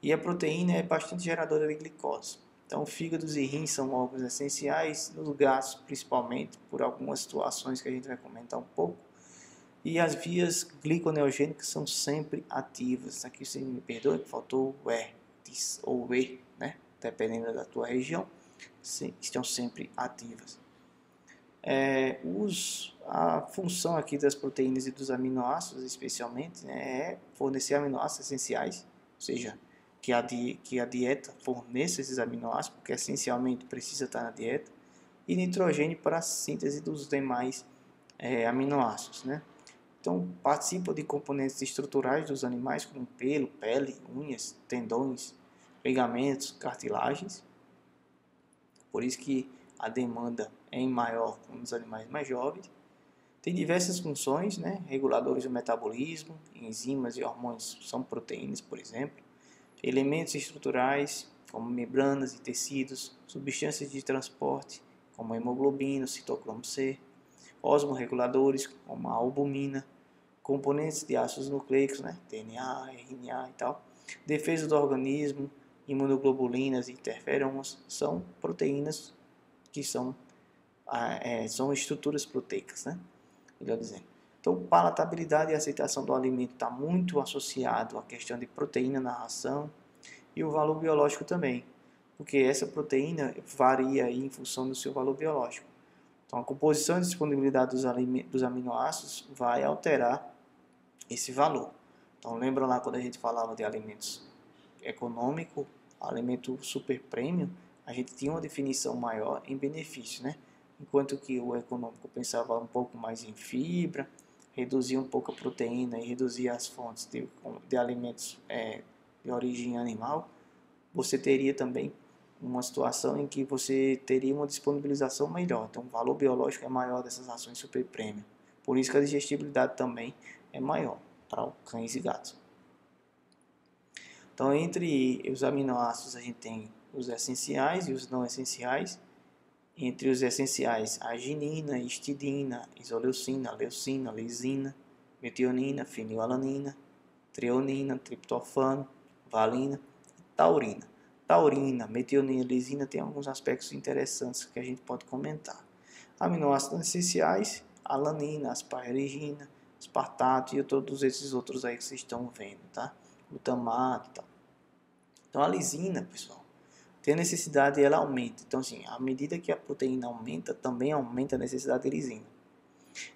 E a proteína é bastante geradora de glicose. Então, fígados e rins são órgãos essenciais, nos gatos principalmente, por algumas situações que a gente vai comentar um pouco. E as vias gliconeogênicas são sempre ativas. Aqui você me perdoa que faltou o E, ou E, né? Dependendo da tua região, estão sempre ativas. A função aqui das proteínas e dos aminoácidos, especialmente, né, é fornecer aminoácidos essenciais, ou seja, que a dieta forneça esses aminoácidos, porque essencialmente precisa estar na dieta, e nitrogênio para a síntese dos demais aminoácidos, né? Então, participam de componentes estruturais dos animais, como pelo, pele, unhas, tendões, ligamentos, cartilagens. Por isso que a demanda é maior nos animais mais jovens. Tem diversas funções, né? Reguladores do metabolismo, enzimas e hormônios são proteínas, por exemplo. Elementos estruturais, como membranas e tecidos, substâncias de transporte, como a hemoglobina, o citocromo C, osmorreguladores, como a albumina, componentes de ácidos nucleicos, né? DNA, RNA e tal, defesa do organismo, imunoglobulinas e interferons, são proteínas que são estruturas proteicas, né? Melhor dizendo. Então, palatabilidade e aceitação do alimento está muito associado à questão de proteína na ração e o valor biológico também, porque essa proteína varia aí em função do seu valor biológico. Então, a composição e disponibilidade dos aminoácidos vai alterar esse valor. Então, lembra lá quando a gente falava de alimentos econômico, alimento super premium, a gente tinha uma definição maior em benefício, né? Enquanto que o econômico pensava um pouco mais em fibra, reduzia um pouco a proteína e reduzia as fontes de alimentos de origem animal, você teria também uma situação em que você teria uma disponibilização melhor. Então, o valor biológico é maior dessas ações super premium. Por isso que a digestibilidade também é maior para cães e gatos. Então, entre os aminoácidos, a gente tem os essenciais e os não essenciais. Entre os essenciais, a arginina, histidina, isoleucina, leucina, lisina, metionina, fenilalanina, treonina, triptofano, valina e taurina. Taurina, metionina e lisina tem alguns aspectos interessantes que a gente pode comentar. Aminoácidos essenciais, alanina, asparagina, aspartato e todos esses outros aí que vocês estão vendo, tá? Glutamato e tal. Então, a lisina, pessoal, tem a necessidade e ela aumenta. Então, assim, à medida que a proteína aumenta, também aumenta a necessidade de lisina.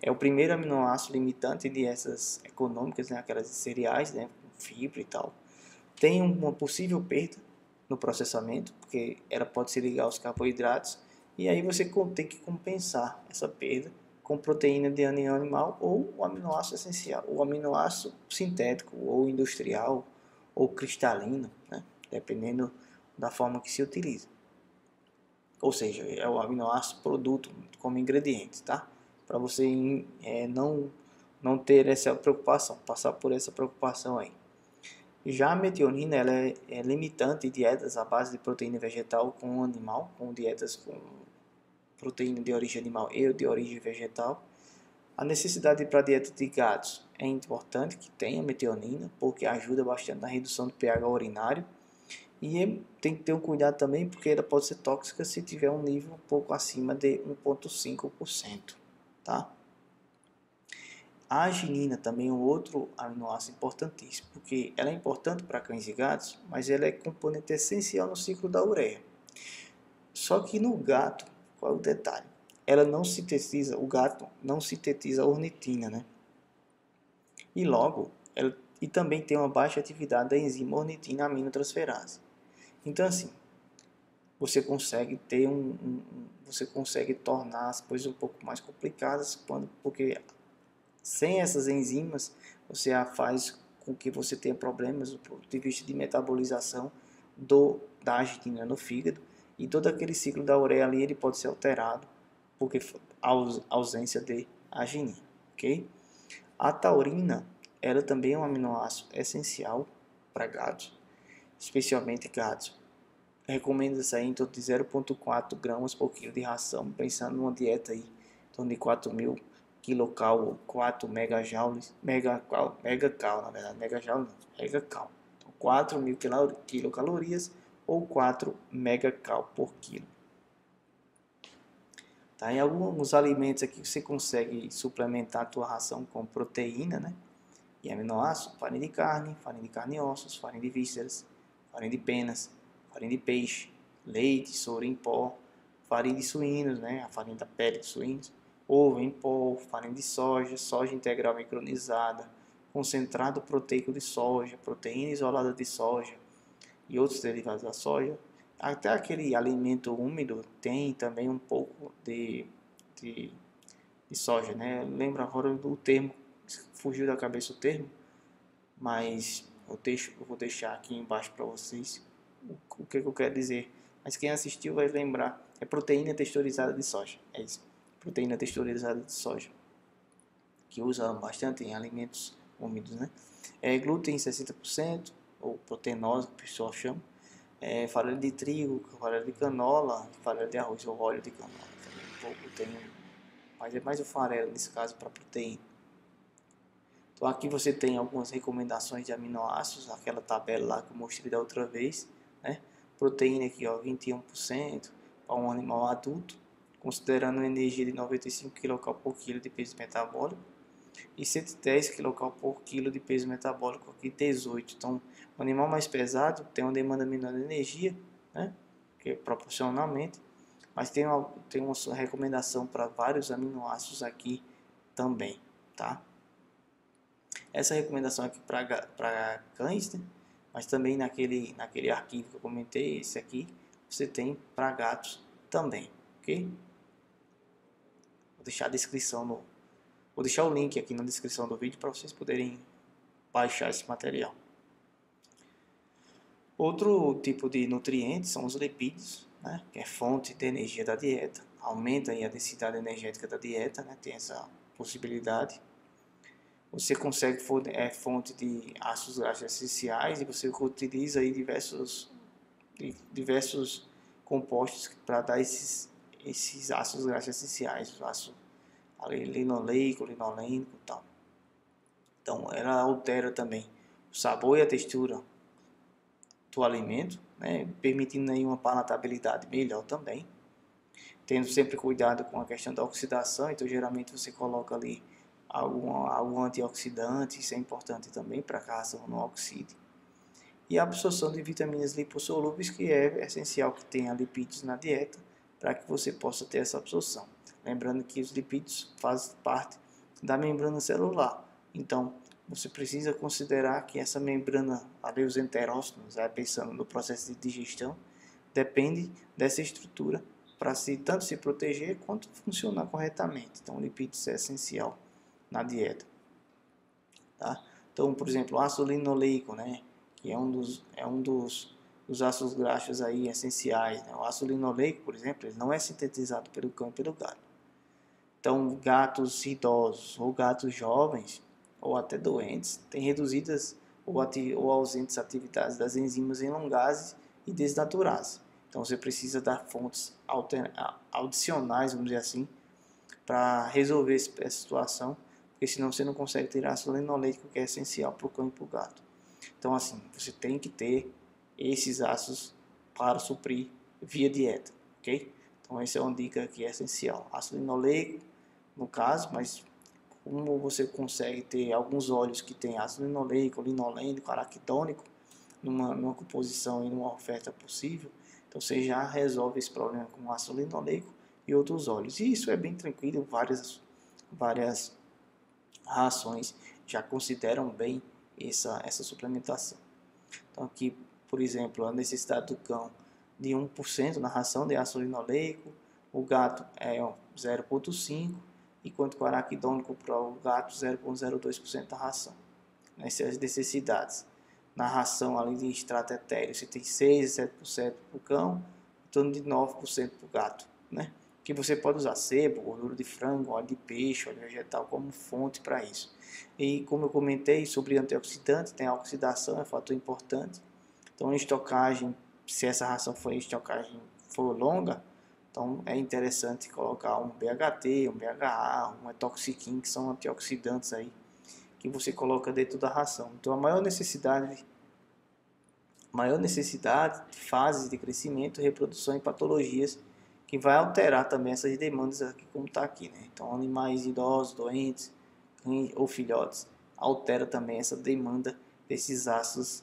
É o primeiro aminoácido limitante de essas econômicas, né, aquelas de cereais, né, com fibra e tal. Tem uma possível perda no processamento, porque ela pode se ligar aos carboidratos, e aí você tem que compensar essa perda com proteína de animal ou o aminoácido essencial, o aminoácido sintético ou industrial ou cristalino, né, dependendo da forma que se utiliza. Ou seja, é o aminoácido produto como ingrediente, tá? Para você não ter essa preocupação, passar por essa preocupação aí. Já a metionina ela é limitante em dietas à base de proteína vegetal com animal, com dietas com proteína de origem animal e de origem vegetal. A necessidade para a dieta de gatos é importante que tenha metionina, porque ajuda bastante na redução do pH urinário. E tem que ter um cuidado também, porque ela pode ser tóxica se tiver um nível um pouco acima de 1,5%, tá? A arginina também é um outro aminoácido importantíssimo, porque ela é importante para cães e gatos, mas ela é componente essencial no ciclo da ureia. Só que no gato, qual é o detalhe? Ela não sintetiza, o gato não sintetiza a ornitina, né? E logo, e também tem uma baixa atividade da enzima ornitina aminotransferase. Então, assim, você consegue ter você consegue tornar as coisas um pouco mais complicadas porque sem essas enzimas você faz com que você tenha problemas do ponto de vista de metabolização da arginina no fígado, e todo aquele ciclo da ureia ali ele pode ser alterado porque ausência de arginina, ok? A taurina, ela também é um aminoácido essencial para gatos, especialmente gatos. Recomenda-se aí em torno de 0,4 gramas por quilo de ração, pensando numa dieta aí em torno de 4.000 kcal, 4 megajoules, megacal, na verdade, megajoule não, megacal. Então, 4.000 quilocalorias ou 4 megacal por quilo. Tá? Em alguns alimentos aqui você consegue suplementar a tua ração com proteína, né? E aminoácidos, farinha de carne e ossos, farinha de vísceras, farinha de penas, farinha de peixe, leite, soro em pó, farinha de suínos, né? A farinha da pele de suínos, ovo em pó, farinha de soja, soja integral micronizada, concentrado proteico de soja, proteína isolada de soja e outros derivados da soja. Até aquele alimento úmido tem também um pouco de soja, né? Lembra agora do termo, fugiu da cabeça o termo, mas eu vou deixar aqui embaixo para vocês o que eu quero dizer. Mas quem assistiu vai lembrar, é proteína texturizada de soja, é isso, proteína texturizada de soja, que usa bastante em alimentos úmidos, né? Glúten 60%, ou proteinose, que o pessoal chama, farelo de trigo, farelo de canola, farelo de arroz ou óleo de canola. Também um pouco tem, mas é mais o farelo nesse caso para proteína. Então aqui você tem algumas recomendações de aminoácidos, aquela tabela lá que eu mostrei da outra vez, né? Proteína aqui, ó, 21% para um animal adulto, considerando uma energia de 95 kcal por quilo de peso metabólico e 110 kcal por quilo de peso metabólico, aqui 18. Então, o animal mais pesado tem uma demanda menor de energia, né? Que é proporcionalmente, mas tem uma recomendação para vários aminoácidos aqui também, tá? Essa recomendação aqui para cães, né? Mas também naquele arquivo que eu comentei, esse aqui, você tem para gatos também, ok? Vou deixar a descrição vou deixar o link aqui na descrição do vídeo para vocês poderem baixar esse material. Outro tipo de nutrientes são os lipídios, né? Que é fonte de energia da dieta, aumenta aí a densidade energética da dieta, né? Tem essa possibilidade. Você consegue fonte de ácidos graxos essenciais e você utiliza aí diversos compostos para dar esses ácidos graxos essenciais, o ácido linoleico, linolênico e tal. Então ela altera também o sabor e a textura do alimento, né, permitindo aí uma palatabilidade melhor também. Tendo sempre cuidado com a questão da oxidação, então geralmente você coloca ali algum antioxidante, isso é importante também para que a ração não oxide. E a absorção de vitaminas lipossolúveis, que é essencial que tenha lipídios na dieta para que você possa ter essa absorção. Lembrando que os lipídios fazem parte da membrana celular, então você precisa considerar que essa membrana, ali os enterócitos, pensando no processo de digestão, depende dessa estrutura para tanto se proteger quanto funcionar corretamente. Então, lipídios é essencial na dieta, tá? Então, por exemplo, o ácido linoleico, né, que é um dos ácidos graxos aí essenciais, né? O ácido linoleico, por exemplo, ele não é sintetizado pelo cão e pelo gato. Então, gatos idosos ou gatos jovens ou até doentes têm reduzidas ou ausentes atividades das enzimas enlongases e desnaturases. Então, você precisa dar fontes adicionais, vamos dizer assim, para resolver essa situação, porque senão você não consegue ter ácido linoleico, que é essencial para o cão e para o gato. Então, assim, você tem que ter esses ácidos para suprir via dieta, ok? Então, essa é uma dica que é essencial. Ácido linoleico, no caso, mas como você consegue ter alguns óleos que tem ácido linoleico, linolênico, araquidônico, numa composição e numa oferta possível, então você já resolve esse problema com ácido linoleico e outros óleos. E isso é bem tranquilo, várias rações já consideram bem essa suplementação. Então aqui, por exemplo, a necessidade do cão de 1% na ração de ácido linoleico, o gato é 0,5%, enquanto que o araquidônico para o gato 0,02% da ração. Essas necessidades. Na ração ali de extrato etéreo, você tem 6 a 7% para o cão, em torno de 9% para o gato, né? que você pode usar sebo, gordura de frango, óleo de peixe, óleo vegetal como fonte para isso. E como eu comentei sobre antioxidante, tem a oxidação, é um fator importante. Então, a estocagem, se essa ração for estocagem for longa, então é interessante colocar um BHT, um BHA, um etoxiquim, que são antioxidantes aí, que você coloca dentro da ração. Então, a maior necessidade, fases de crescimento, reprodução e patologias, que vai alterar também essas demandas aqui, como está aqui, né? Então, animais idosos, doentes ou filhotes, altera também essa demanda desses ácidos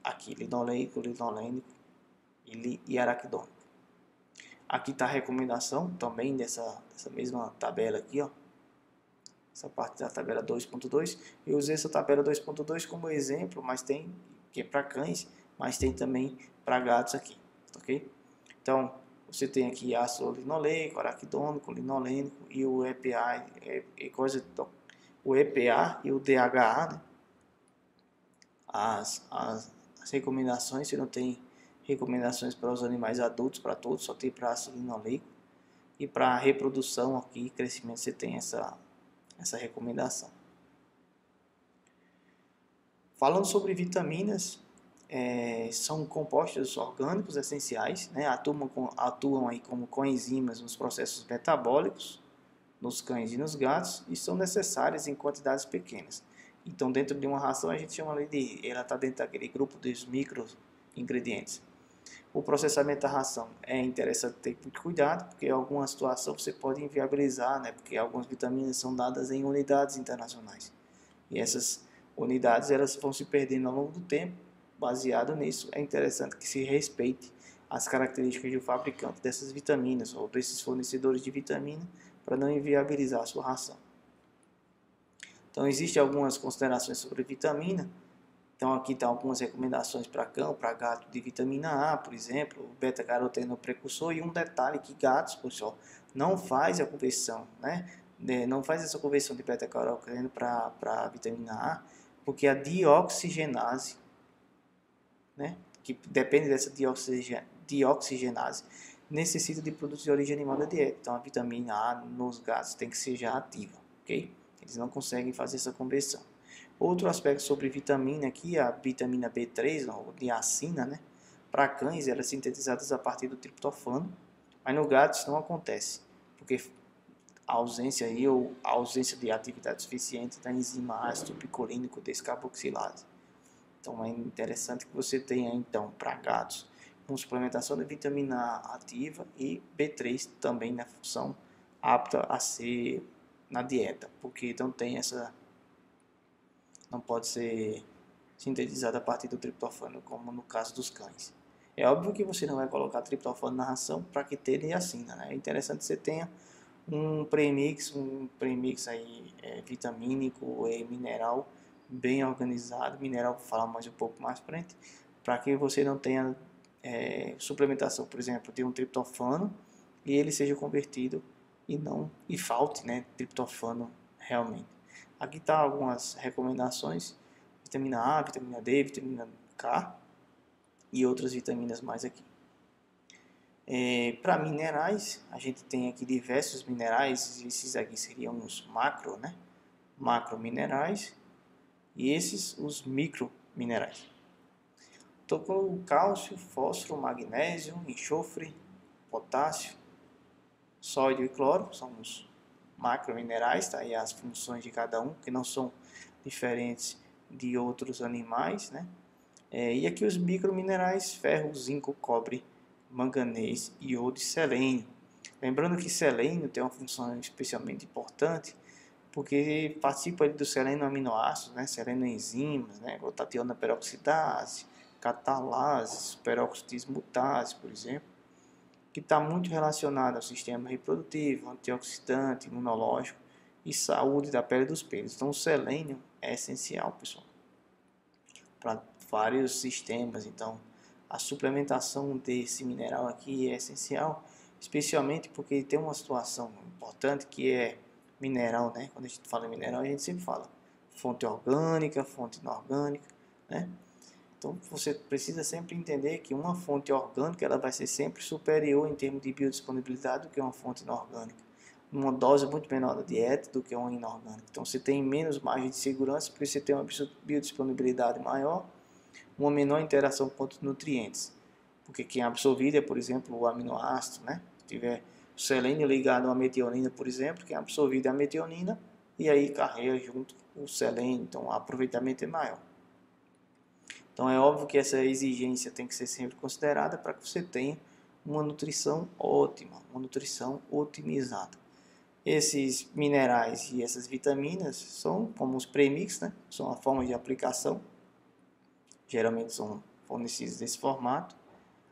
aqui, linoleico, linolênico e araquidônico. Aqui está a recomendação também dessa mesma tabela aqui, ó. Essa parte da tabela 2.2. Eu usei essa tabela 2.2 como exemplo, mas tem que é para cães, mas tem também para gatos aqui, ok? Então, você tem aqui ácido linoleico, araquidônico, linolênico e o EPA, o EPA e o DHA, né? As recomendações, você não tem recomendações para os animais adultos, para todos, só tem para ácido linoleico. E para reprodução aqui, crescimento, você tem essa recomendação. Falando sobre vitaminas, são compostos orgânicos essenciais, né? Atuam aí como coenzimas nos processos metabólicos, nos cães e nos gatos, e são necessárias em quantidades pequenas. Então, dentro de uma ração, a gente chama ela está dentro daquele grupo dos microingredientes. O processamento da ração é interessante ter muito cuidado, porque em alguma situação você pode inviabilizar, né? Porque algumas vitaminas são dadas em unidades internacionais. E essas unidades elas vão se perdendo ao longo do tempo. Baseado nisso, é interessante que se respeite as características do fabricante dessas vitaminas ou desses fornecedores de vitamina para não inviabilizar a sua ração. Então, existem algumas considerações sobre vitamina. Então, aqui estão algumas recomendações para cão, para gato de vitamina A, por exemplo, beta-caroteno precursor. E um detalhe que gatos, pessoal, não faz a conversão, né? Não faz essa conversão de beta-caroteno para vitamina A, porque a dioxigenase, né, que depende dessa dioxigenase, necessita de produtos de origem animal da dieta. Então, a vitamina A nos gatos tem que ser já ativa, ok? Eles não conseguem fazer essa conversão. Outro aspecto sobre vitamina aqui, a vitamina B3, ou niacina, né? Para cães, elas são sintetizadas a partir do triptofano, mas no gato isso não acontece, porque a ausência de atividade suficiente da enzima ácido picolínico descarboxilase. Então é interessante que você tenha então para gatos uma suplementação de vitamina A ativa e B3 também na função apta a ser na dieta, porque não pode ser sintetizada a partir do triptofano, como no caso dos cães. É óbvio que você não vai colocar triptofano na ração para que tenha niacina, né? É interessante que você tenha um premix aí vitamínico e mineral bem organizado. Mineral vou falar mais um pouco mais frente, para que você não tenha suplementação, por exemplo, de um triptofano e ele seja convertido e falte, né, triptofano realmente. Aqui tá algumas recomendações: vitamina A, vitamina D, vitamina K e outras vitaminas mais aqui. Para minerais, a gente tem aqui diversos minerais. Esses aqui seriam os macro, né? Macro minerais, e esses os micro minerais. Estou com o cálcio, fósforo, magnésio, enxofre, potássio, sódio e cloro, são os macrominerais, tá? E as funções de cada um, que não são diferentes de outros animais, né? E aqui os microminerais: ferro, zinco, cobre, manganês, iodo e selênio. Lembrando que selênio tem uma função especialmente importante, porque participa do selênio aminoácidos, né? Selênio enzimas, né? Glutationa peroxidase, catalase, superóxido dismutase, por exemplo, que está muito relacionado ao sistema reprodutivo, antioxidante, imunológico e saúde da pele dos pelos. Então, o selênio é essencial, pessoal, para vários sistemas. Então, a suplementação desse mineral aqui é essencial, especialmente porque tem uma situação importante que é mineral, né? Quando a gente fala em mineral, a gente sempre fala fonte orgânica, fonte inorgânica, né? Então você precisa sempre entender que uma fonte orgânica ela vai ser sempre superior em termos de biodisponibilidade do que uma fonte inorgânica. Uma dose muito menor da dieta do que uma inorgânica. Então você tem menos margem de segurança porque você tem uma biodisponibilidade maior, uma menor interação com outros nutrientes. Porque quem é absorvido é, por exemplo, o aminoácido, né? Se tiver o selênio ligado a uma metionina, por exemplo, quem é absorvido é a metionina e aí carrega junto o selênio, então o aproveitamento é maior. Então é óbvio que essa exigência tem que ser sempre considerada para que você tenha uma nutrição ótima, uma nutrição otimizada. Esses minerais e essas vitaminas são como os premix, né? São a forma de aplicação, geralmente são fornecidos desse formato.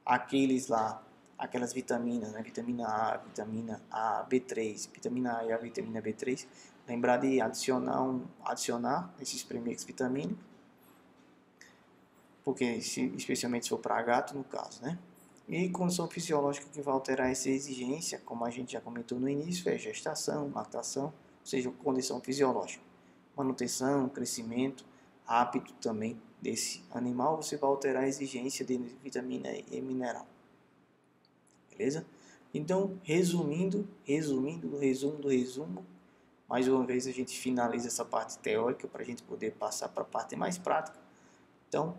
Aqueles lá, aquelas vitaminas, né? Vitamina A, B3, vitamina A e a vitamina B3, lembrar de adicionar esses premix vitamínicos, porque especialmente se for para gato no caso, né? E condição fisiológica que vai alterar essa exigência, como a gente já comentou no início, é gestação, lactação, ou seja, condição fisiológica. Manutenção, crescimento rápido também desse animal, você vai alterar a exigência de vitamina e mineral. Beleza? Então, resumo do resumo, mais uma vez a gente finaliza essa parte teórica para a gente poder passar para a parte mais prática. Então,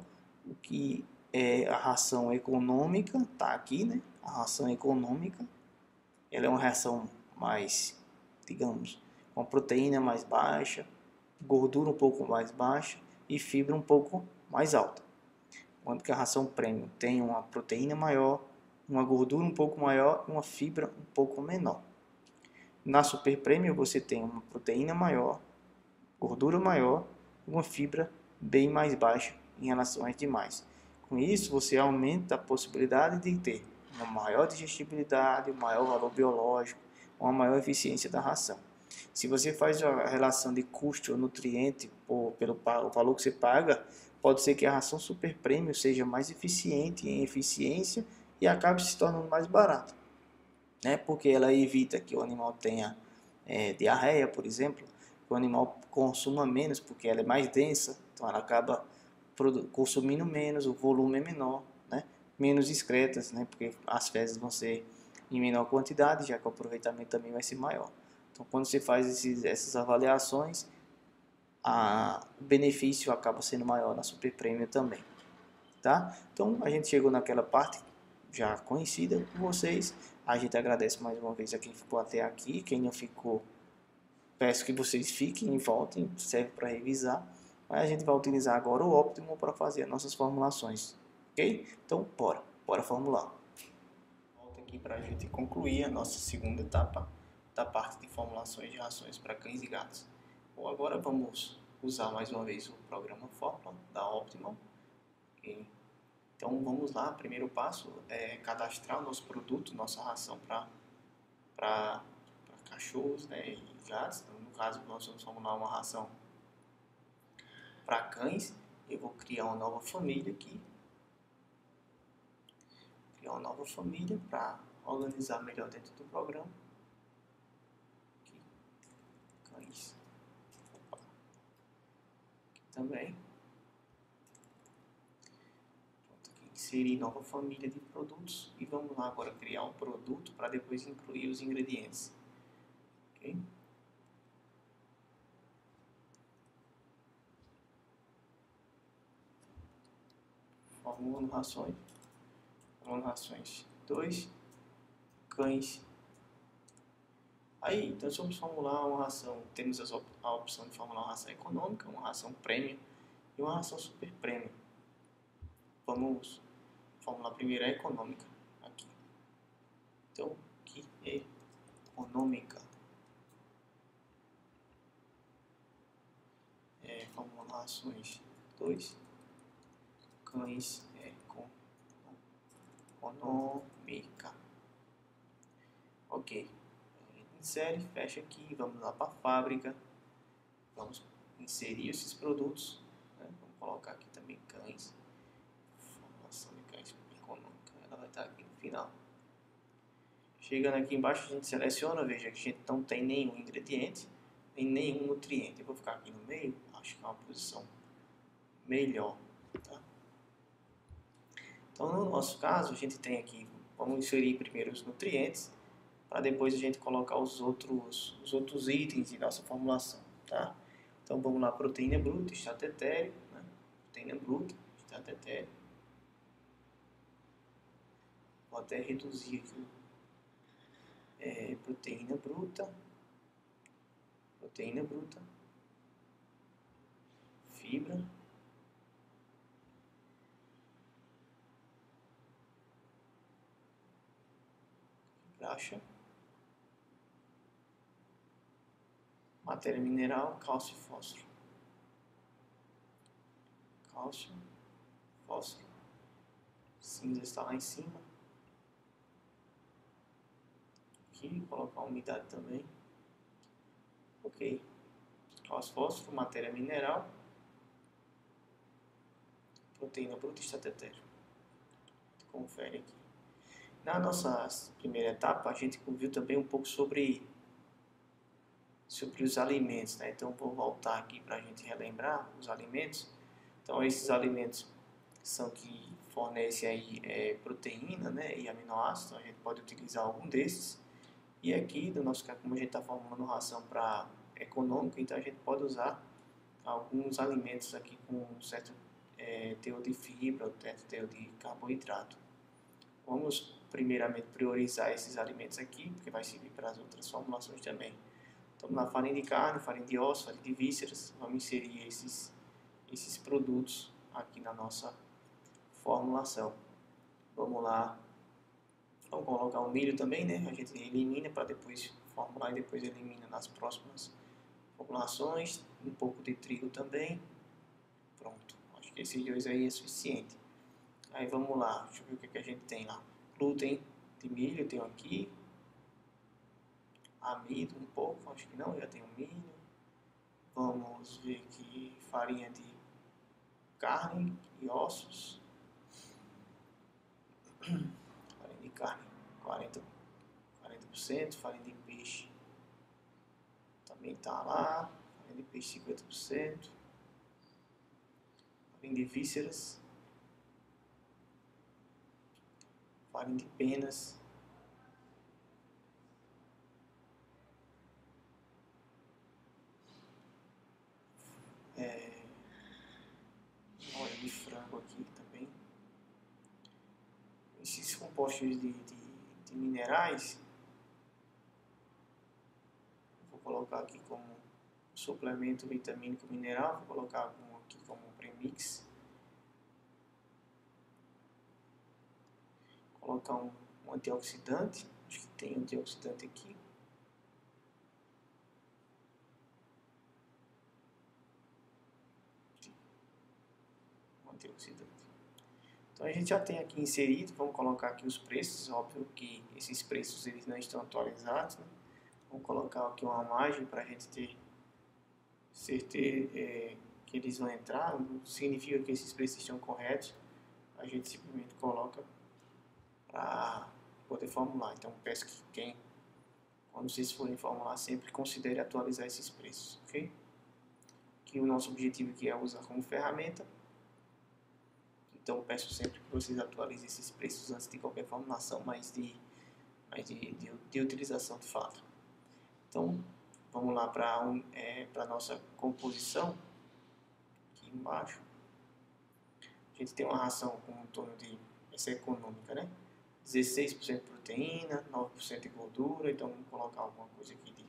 o que é a ração econômica, está aqui, né? A ração econômica, ela é uma ração mais, digamos, com proteína mais baixa, gordura um pouco mais baixa e fibra um pouco mais alta. Enquanto que a ração premium tem uma proteína maior, uma gordura um pouco maior e uma fibra um pouco menor. Na super premium você tem uma proteína maior, gordura maior e uma fibra bem mais baixa em relação às demais. Com isso, você aumenta a possibilidade de ter uma maior digestibilidade, um maior valor biológico, uma maior eficiência da ração. Se você faz a relação de custo ou nutriente pelo valor que você paga, pode ser que a ração super premium seja mais eficiente em eficiência e acabe se tornando mais barata, né? Porque ela evita que o animal tenha diarreia, por exemplo, que o animal consuma menos porque ela é mais densa, então ela acaba consumindo menos, o volume é menor, né? Menos excretas, né? Porque as fezes vão ser em menor quantidade, já que o aproveitamento também vai ser maior. Então, quando você faz essas avaliações, o benefício acaba sendo maior na Super Premium também, tá? Então, a gente chegou naquela parte já conhecida com vocês. A gente agradece mais uma vez a quem ficou até aqui. Quem não ficou, peço que vocês fiquem e voltem, serve para revisar. Mas a gente vai utilizar agora o Optimum para fazer as nossas formulações, ok? Então, bora formular. Volta aqui para a gente concluir a nossa segunda etapa da parte de formulações de rações para cães e gatos. Bom, agora vamos usar mais uma vez o programa Fórmula da Optimum. Okay? Então vamos lá, primeiro passo é cadastrar o nosso produto, nossa ração para cachorros, né, e gatos. Então, no caso, nós vamos formular uma ração para cães. Eu vou criar uma nova família aqui. Criar uma nova família para organizar melhor dentro do programa. Aqui, cães. Opa. Aqui também. Inserir nova família de produtos e vamos lá agora criar um produto para depois incluir os ingredientes. Okay? Formulando rações. 2 cães. Aí, então, se vamos formular uma ração, temos a opção de formular uma ração econômica, uma ração premium e uma ração super premium. Vamos formular primeiro a econômica aqui. Então, aqui é econômica. Formulando rações 2 cães econômica. Ok. Insere, fecha aqui, vamos lá para a fábrica. Vamos inserir esses produtos. Né? Vamos colocar aqui também cães. Formulação de cães econômica. Ela vai estar aqui no final. Chegando aqui embaixo, a gente seleciona. Veja que a gente não tem nenhum ingrediente, nem nenhum nutriente. Eu vou ficar aqui no meio. Acho que é uma posição melhor. Tá? Então, no nosso caso, a gente tem aqui, vamos inserir primeiro os nutrientes, para depois a gente colocar os outros itens de nossa formulação, tá? Então, vamos lá, proteína bruta, extrato etéreo, né? Proteína bruta, extrato etéreo. Vou até reduzir aqui. Proteína bruta, fibra, graxa, matéria mineral, cálcio e fósforo. Cálcio, fósforo, cinza está lá em cima. Aqui, colocar a umidade também. Ok. Cálcio, fósforo, matéria mineral, proteína bruta e extrato etéreo. Confere aqui. Na nossa primeira etapa, a gente viu também um pouco sobre os alimentos, né? Então, vou voltar aqui para a gente relembrar os alimentos. Então, esses alimentos são que fornecem aí proteína, né, e aminoácidos. Então, a gente pode utilizar algum desses. E aqui, do nosso caso, como a gente está formando ração para econômica, então a gente pode usar alguns alimentos aqui com um certo teor de fibra, certo teor de carboidrato. Vamos primeiramente priorizar esses alimentos aqui, porque vai servir para as outras formulações também. Então, na farinha de carne, farinha de osso, farinha de vísceras, vamos inserir esses produtos aqui na nossa formulação. Vamos lá, vamos colocar o milho também, né? A gente elimina para depois formular e depois elimina nas próximas formulações. Um pouco de trigo também. Pronto, acho que esses dois aí é suficiente. Aí vamos lá, deixa eu ver o que a gente tem lá. Glúten de milho eu tenho aqui. Amido um pouco, acho que não, já tenho milho. Vamos ver aqui farinha de carne e ossos. Farinha de carne 40%, farinha de peixe também está lá. Farinha de peixe 50%. Farinha de vísceras. Farinha de penas. Óleo de frango aqui também. Esses compostos de minerais, vou colocar aqui como suplemento vitamínico mineral, vou colocar um aqui como premix. Vou colocar um antioxidante, acho que tem antioxidante aqui. Antioxidante. Então a gente já tem aqui inserido, vamos colocar aqui os preços, óbvio que esses preços eles não estão atualizados, né? Vamos colocar aqui uma margem para a gente ter certeza que eles vão entrar, não significa que esses preços estão corretos, a gente simplesmente coloca para poder formular. Então peço que quando vocês forem formular, sempre considere atualizar esses preços, ok? Que o nosso objetivo aqui é usar como ferramenta. Então peço sempre que vocês atualizem esses preços antes de qualquer formulação, mas de utilização de fato. Então vamos lá para a nossa composição. Aqui embaixo a gente tem uma ração com em torno de, essa é econômica, né? 16% de proteína, 9% de gordura, então vamos colocar alguma coisa aqui de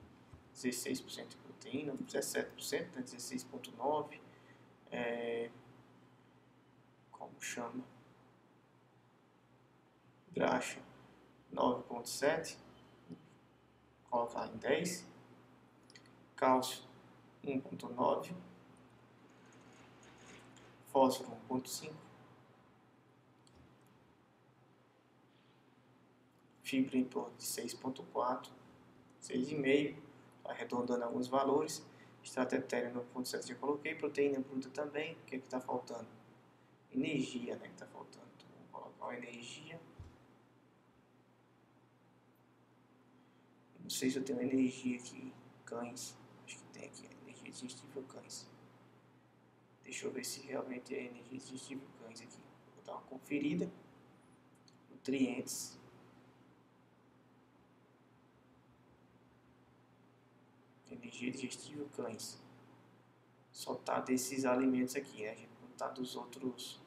16% de proteína, 17%, né? 16,9%. Como chama? Graxa 9,7%, colocar em 10%. Cálcio 1,9%. Fósforo 1,5%. Fibra em torno de 6,4%, 6,5%, arredondando alguns valores. Extrato etéreo 9,7% já coloquei. Proteína bruta também. O que é que está faltando? Energia, né, que está faltando. Então, vamos colocar uma energia. Não sei se eu tenho energia aqui. Cães. Acho que tem aqui. Energia digestível cães. Deixa eu ver se realmente é energia digestível cães aqui. Vou dar uma conferida. nutrientes energia digestiva cães. Só tá desses alimentos aqui, né? A gente não tá dos outros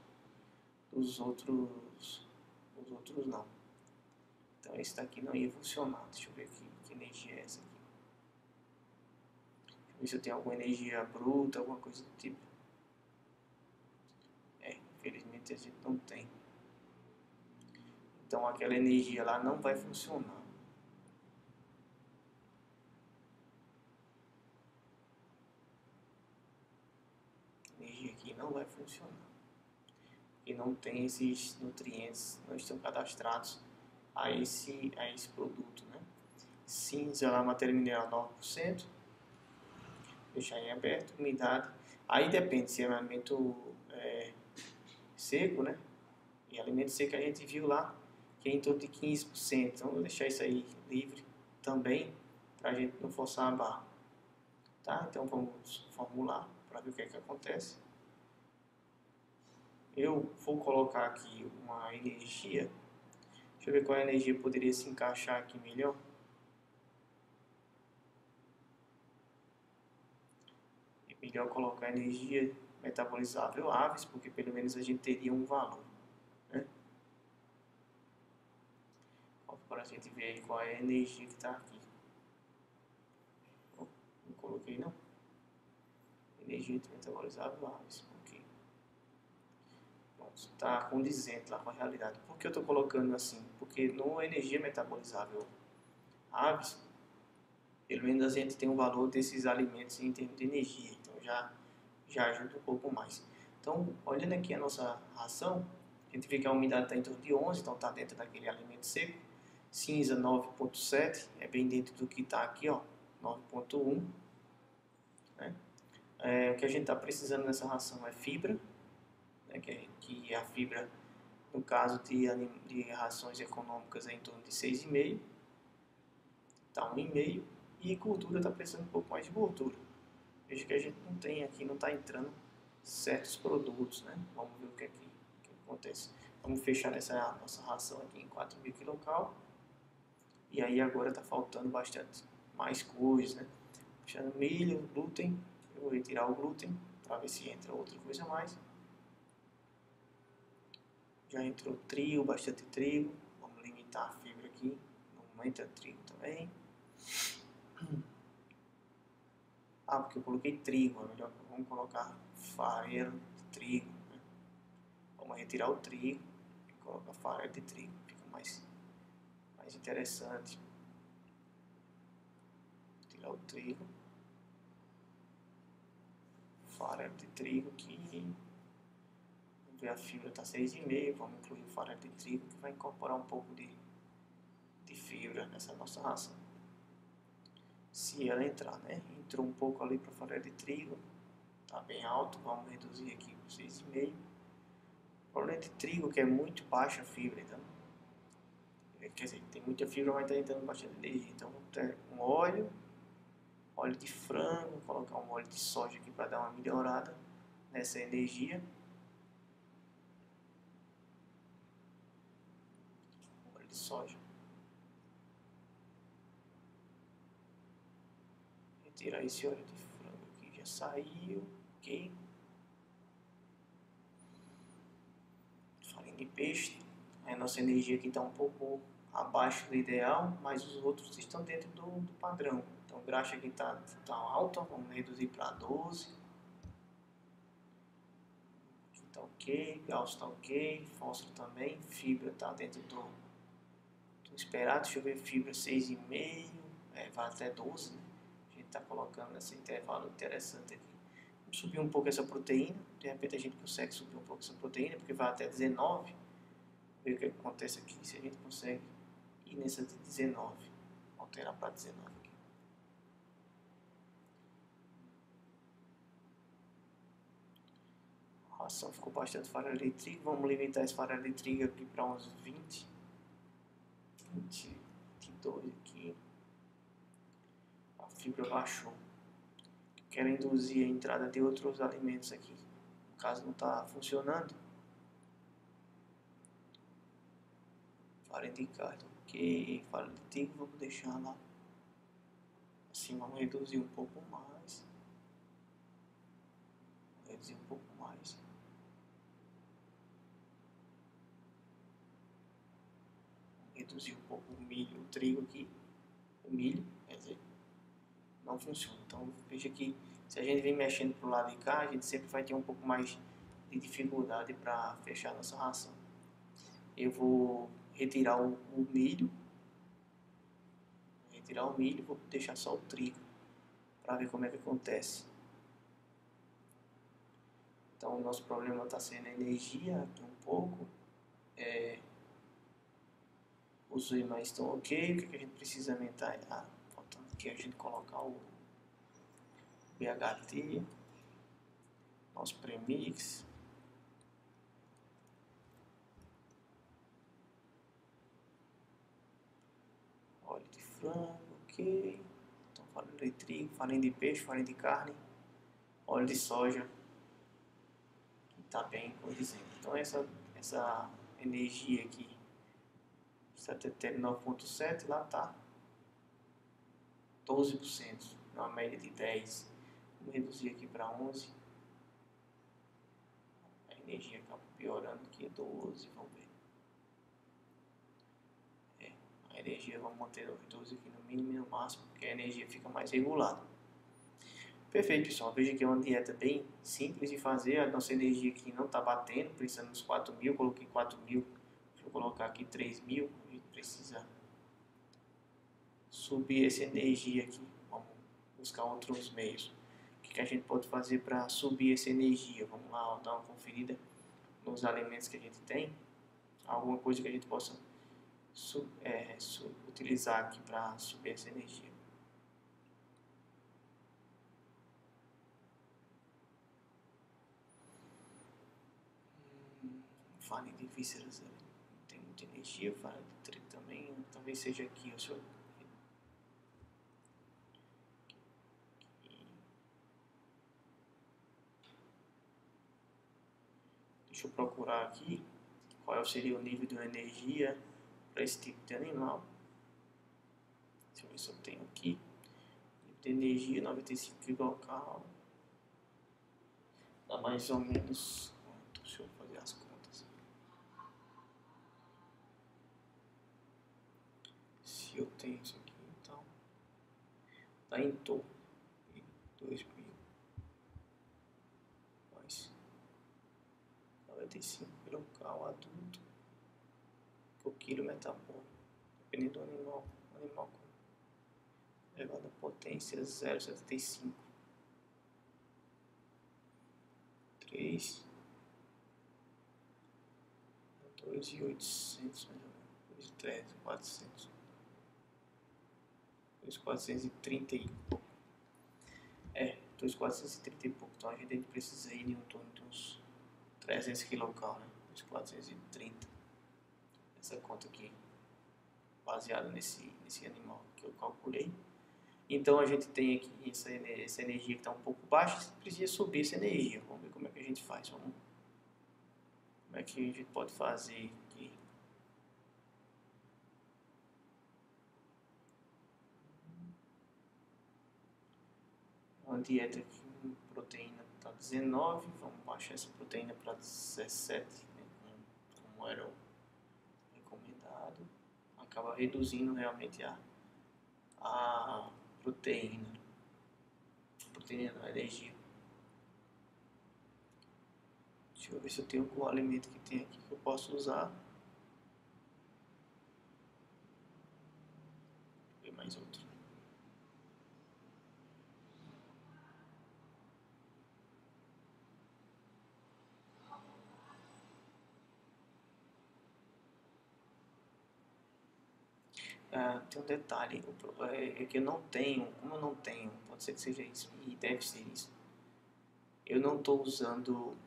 não. Então esse daqui não ia funcionar. Deixa eu ver aqui que energia é essa aqui. Deixa eu ver se eu tenho alguma energia bruta, alguma coisa do tipo. Infelizmente a gente não tem. Então aquela energia lá não vai funcionar. A energia aqui não vai funcionar. E não tem esses nutrientes, não estão cadastrados a esse produto, né? Cinza lá, matéria mineral 9%. Deixar em aberto, umidade. Aí depende se é alimento seco, né? E alimento seco a gente viu lá que é em torno de 15%. Então vou deixar isso aí livre também para a gente não forçar a barra. Tá? Então vamos formular para ver o que é que acontece. Eu vou colocar aqui uma energia. Deixa eu ver qual energia poderia se encaixar aqui melhor. É melhor colocar energia metabolizável aves, porque pelo menos a gente teria um valor, né? Para a gente ver aí qual é a energia que está aqui. Não coloquei não. Energia metabolizável aves. Ok. Pronto, está condizente lá com a realidade. Por que eu estou colocando assim? Porque no energia metabolizável aves, pelo menos a gente tem um valor desses alimentos em termos de energia. Então já ajuda um pouco mais. Então, olhando aqui a nossa ração, a gente vê que a umidade está em torno de 11, então está dentro daquele alimento seco. Cinza 9,7, é bem dentro do que está aqui, ó, 9,1. Né? O que a gente está precisando nessa ração é fibra, né? que a fibra, no caso de rações econômicas, é em torno de 6,5, está 1,5, e gordura está precisando um pouco mais de gordura. Veja que a gente não tem aqui, não está entrando certos produtos, né? Vamos ver o que acontece. Vamos fechar essa nossa ração aqui em 4.000 kcal. E aí agora está faltando bastante mais coisas, né? Fechando milho, glúten. Eu vou retirar o glúten para ver se entra outra coisa a mais. Já entrou trigo, bastante trigo. Vamos limitar a fibra aqui. Não entra trigo também. Porque eu coloquei trigo, é melhor. Vamos colocar farelo de trigo, né? Vamos retirar o trigo e colocar farelo de trigo. Fica mais interessante. Tirar o trigo. Farelo de trigo aqui. Vamos ver, a fibra está 6,5. Vamos incluir o farelo de trigo que vai incorporar um pouco de fibra nessa nossa ração. Se ela entrar, né? Entrou um pouco ali para farelo de trigo. Está bem alto. Vamos reduzir aqui para 6,5. O problema de trigo que é muito baixa a fibra, então. Quer dizer, tem muita fibra, mas está entrando bastante energia. Então vamos ter um óleo de frango, colocar um óleo de soja aqui para dar uma melhorada nessa energia. Óleo de soja. Retirar esse óleo de frango aqui, já saiu, ok. Farinha de peixe. A nossa energia aqui está um pouco abaixo do ideal, mas os outros estão dentro do padrão. Então graxa aqui está alta, vamos reduzir para 12. Aqui está ok, gálcio está ok, fósforo também, fibra está dentro do esperado. Deixa eu ver, fibra 6,5, vai até 12, né? A gente está colocando esse intervalo interessante aqui. Vamos subir um pouco essa proteína, de repente a gente consegue subir um pouco essa proteína, porque vai até 19. Ver o que acontece aqui, se a gente consegue ir nessa de 19, alterar para 19 aqui. A ração ficou bastante farelo de trigo, vamos limitar esse farelo de trigo aqui para uns 20, 22 aqui. A fibra baixou. Quero induzir a entrada de outros alimentos aqui, no caso não está funcionando. farinha de carne, ok. Farinha de trigo, vamos deixar lá. Assim, vamos reduzir um pouco mais. Reduzir um pouco mais. Reduzir um pouco o milho, o trigo aqui. O milho, quer dizer, não funciona. Então veja que se a gente vem mexendo pro lado de cá, a gente sempre vai ter um pouco mais de dificuldade para fechar nossa ração. Eu vou retirar o milho. Retirar o milho, vou deixar só o trigo para ver como é que acontece. Então o nosso problema está sendo a energia aqui um pouco. Os imãs estão ok. O que a gente precisa aumentar? Faltando aqui a gente colocar o BHT, nosso premix. Óleo de frango, ok. Então farinha de trigo, farinha de peixe, farinha de carne, óleo de soja, que está bem condizente. Então essa energia aqui, 79,7, lá está 12%, uma média de 10%. Vamos reduzir aqui para 11%. A energia acaba piorando aqui, 12%, vamos ver. A energia, vamos manter os 12 aqui no mínimo e no máximo, porque a energia fica mais regulada. Perfeito, pessoal. Veja que é uma dieta bem simples de fazer. A nossa energia aqui não está batendo, precisando dos 4.000. Coloquei 4.000. Deixa eu colocar aqui 3.000. A gente precisa subir essa energia aqui. Vamos buscar outros meios. O que a gente pode fazer para subir essa energia? Vamos lá dar uma conferida nos alimentos que a gente tem. Alguma coisa que a gente possa utilizar aqui para subir essa energia. Farinha de vísceras, não tem muita energia. Farinha de trigo também, talvez seja aqui o seu. Deixa eu procurar aqui qual seria o nível de energia para esse tipo de animal. Deixa eu ver se eu tenho aqui. Nível de energia 95 kcal. Dá mais ou menos. Deixa eu fazer as contas. Se eu tenho isso aqui, então. Está em torno de 2.000. Mais 95 kcal adulto por quilo metabólico. Dependendo do animal. Animal com elevada potência 0,75. 3, 2.800 mais ou menos, 2.400, 2.430 e pouco. 2.430 e pouco. Então a gente precisa ir em torno de uns 300 kcal, né? 2.430. Essa conta aqui, baseada nesse animal que eu calculei. Então a gente tem aqui essa energia que está um pouco baixa, precisa subir essa energia. Vamos ver como é que a gente faz. Como é que a gente pode fazer aqui? Uma dieta com proteína está 19, vamos baixar essa proteína para 17, né, como era o recomendado. Acaba reduzindo realmente a proteína da energia. Deixa eu ver se eu tenho algum alimento que tem aqui que eu posso usar. Vou ver mais outro. Tem um detalhe, é que eu não tenho, como eu não tenho, pode ser que seja isso, e deve ser isso. Eu não estou usando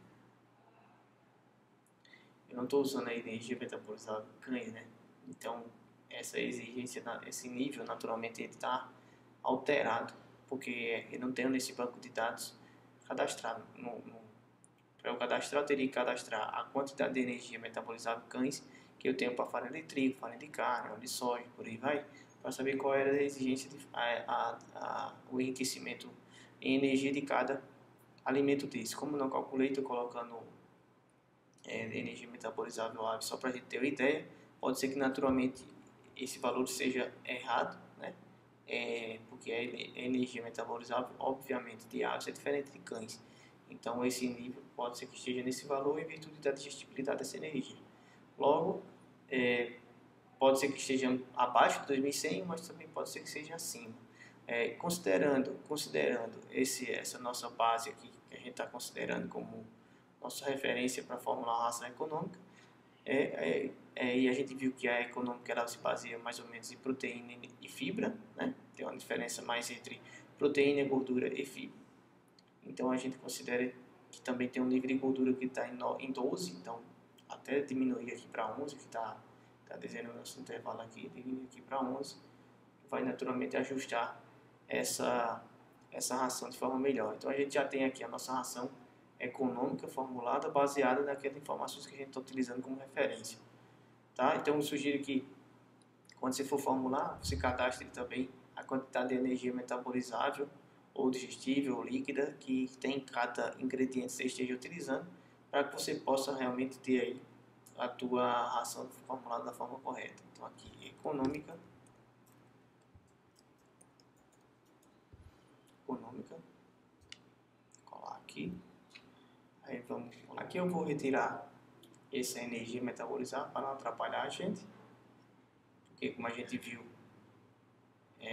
a energia metabolizada do cães, né? Então, essa exigência, esse nível, naturalmente, ele está alterado, porque eu não tenho nesse banco de dados cadastrado. Para eu cadastrar, eu teria que cadastrar a quantidade de energia metabolizada do cães, que eu tenho para farinha de trigo, farinha de carne, óleo de soja, por aí vai, para saber qual era a exigência, o enriquecimento em energia de cada alimento desse. Como eu não calculei, estou colocando energia metabolizável só para a gente ter uma ideia. Pode ser que naturalmente esse valor seja errado, né? Porque a energia metabolizável, obviamente, de aves é diferente de cães. Então esse nível pode ser que esteja nesse valor em virtude da digestibilidade dessa energia. Logo, pode ser que esteja abaixo de 2100, mas também pode ser que seja acima. Considerando essa nossa base aqui, que a gente está considerando como nossa referência para formular a ração econômica, e a gente viu que a econômica ela se baseia mais ou menos em proteína e fibra, né? Tem uma diferença mais entre proteína, gordura e fibra. Então a gente considera que também tem um nível de gordura que está em 12, então até diminuir aqui para 11, que está dizendo o nosso intervalo aqui, diminuir aqui para 11, vai naturalmente ajustar essa ração de forma melhor. Então a gente já tem aqui a nossa ração econômica formulada baseada naquelas informações que a gente está utilizando como referência. Tá? Então eu sugiro que quando você for formular, você cadastre também a quantidade de energia metabolizável ou digestível ou líquida que tem cada ingrediente que você esteja utilizando, para que você possa realmente ter aí a tua ração formulada da forma correta. Então aqui econômica, colar aqui. Aí aqui eu vou retirar essa energia metabolizada para não atrapalhar a gente, porque como a gente viu,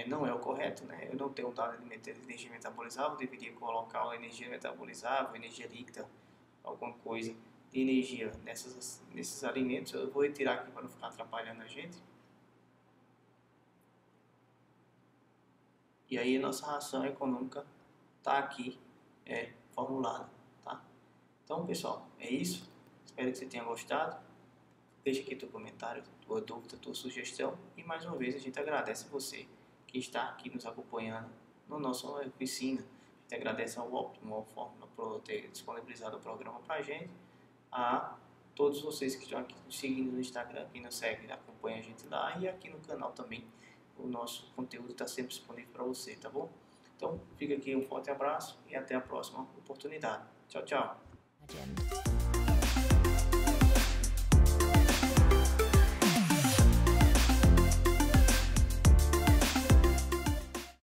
não é o correto, né? Eu não tenho um dado de energia metabolizável, eu deveria colocar a energia metabolizável, energia líquida, alguma coisa de energia nesses alimentos. Eu vou retirar aqui para não ficar atrapalhando a gente. E aí a nossa ração econômica está aqui formulada, tá? Então pessoal, é isso. Espero que você tenha gostado. Deixa aqui teu comentário, tua dúvida, tua sugestão. E mais uma vez a gente agradece você que está aqui nos acompanhando no nosso oficina. A gente agradece ao Optimal Fórmula por ter disponibilizado o programa para a gente. A todos vocês que estão aqui nos seguindo no Instagram, quem nos segue, acompanha a gente lá. E aqui no canal também, o nosso conteúdo está sempre disponível para você, tá bom? Então fica aqui um forte abraço e até a próxima oportunidade. Tchau, tchau.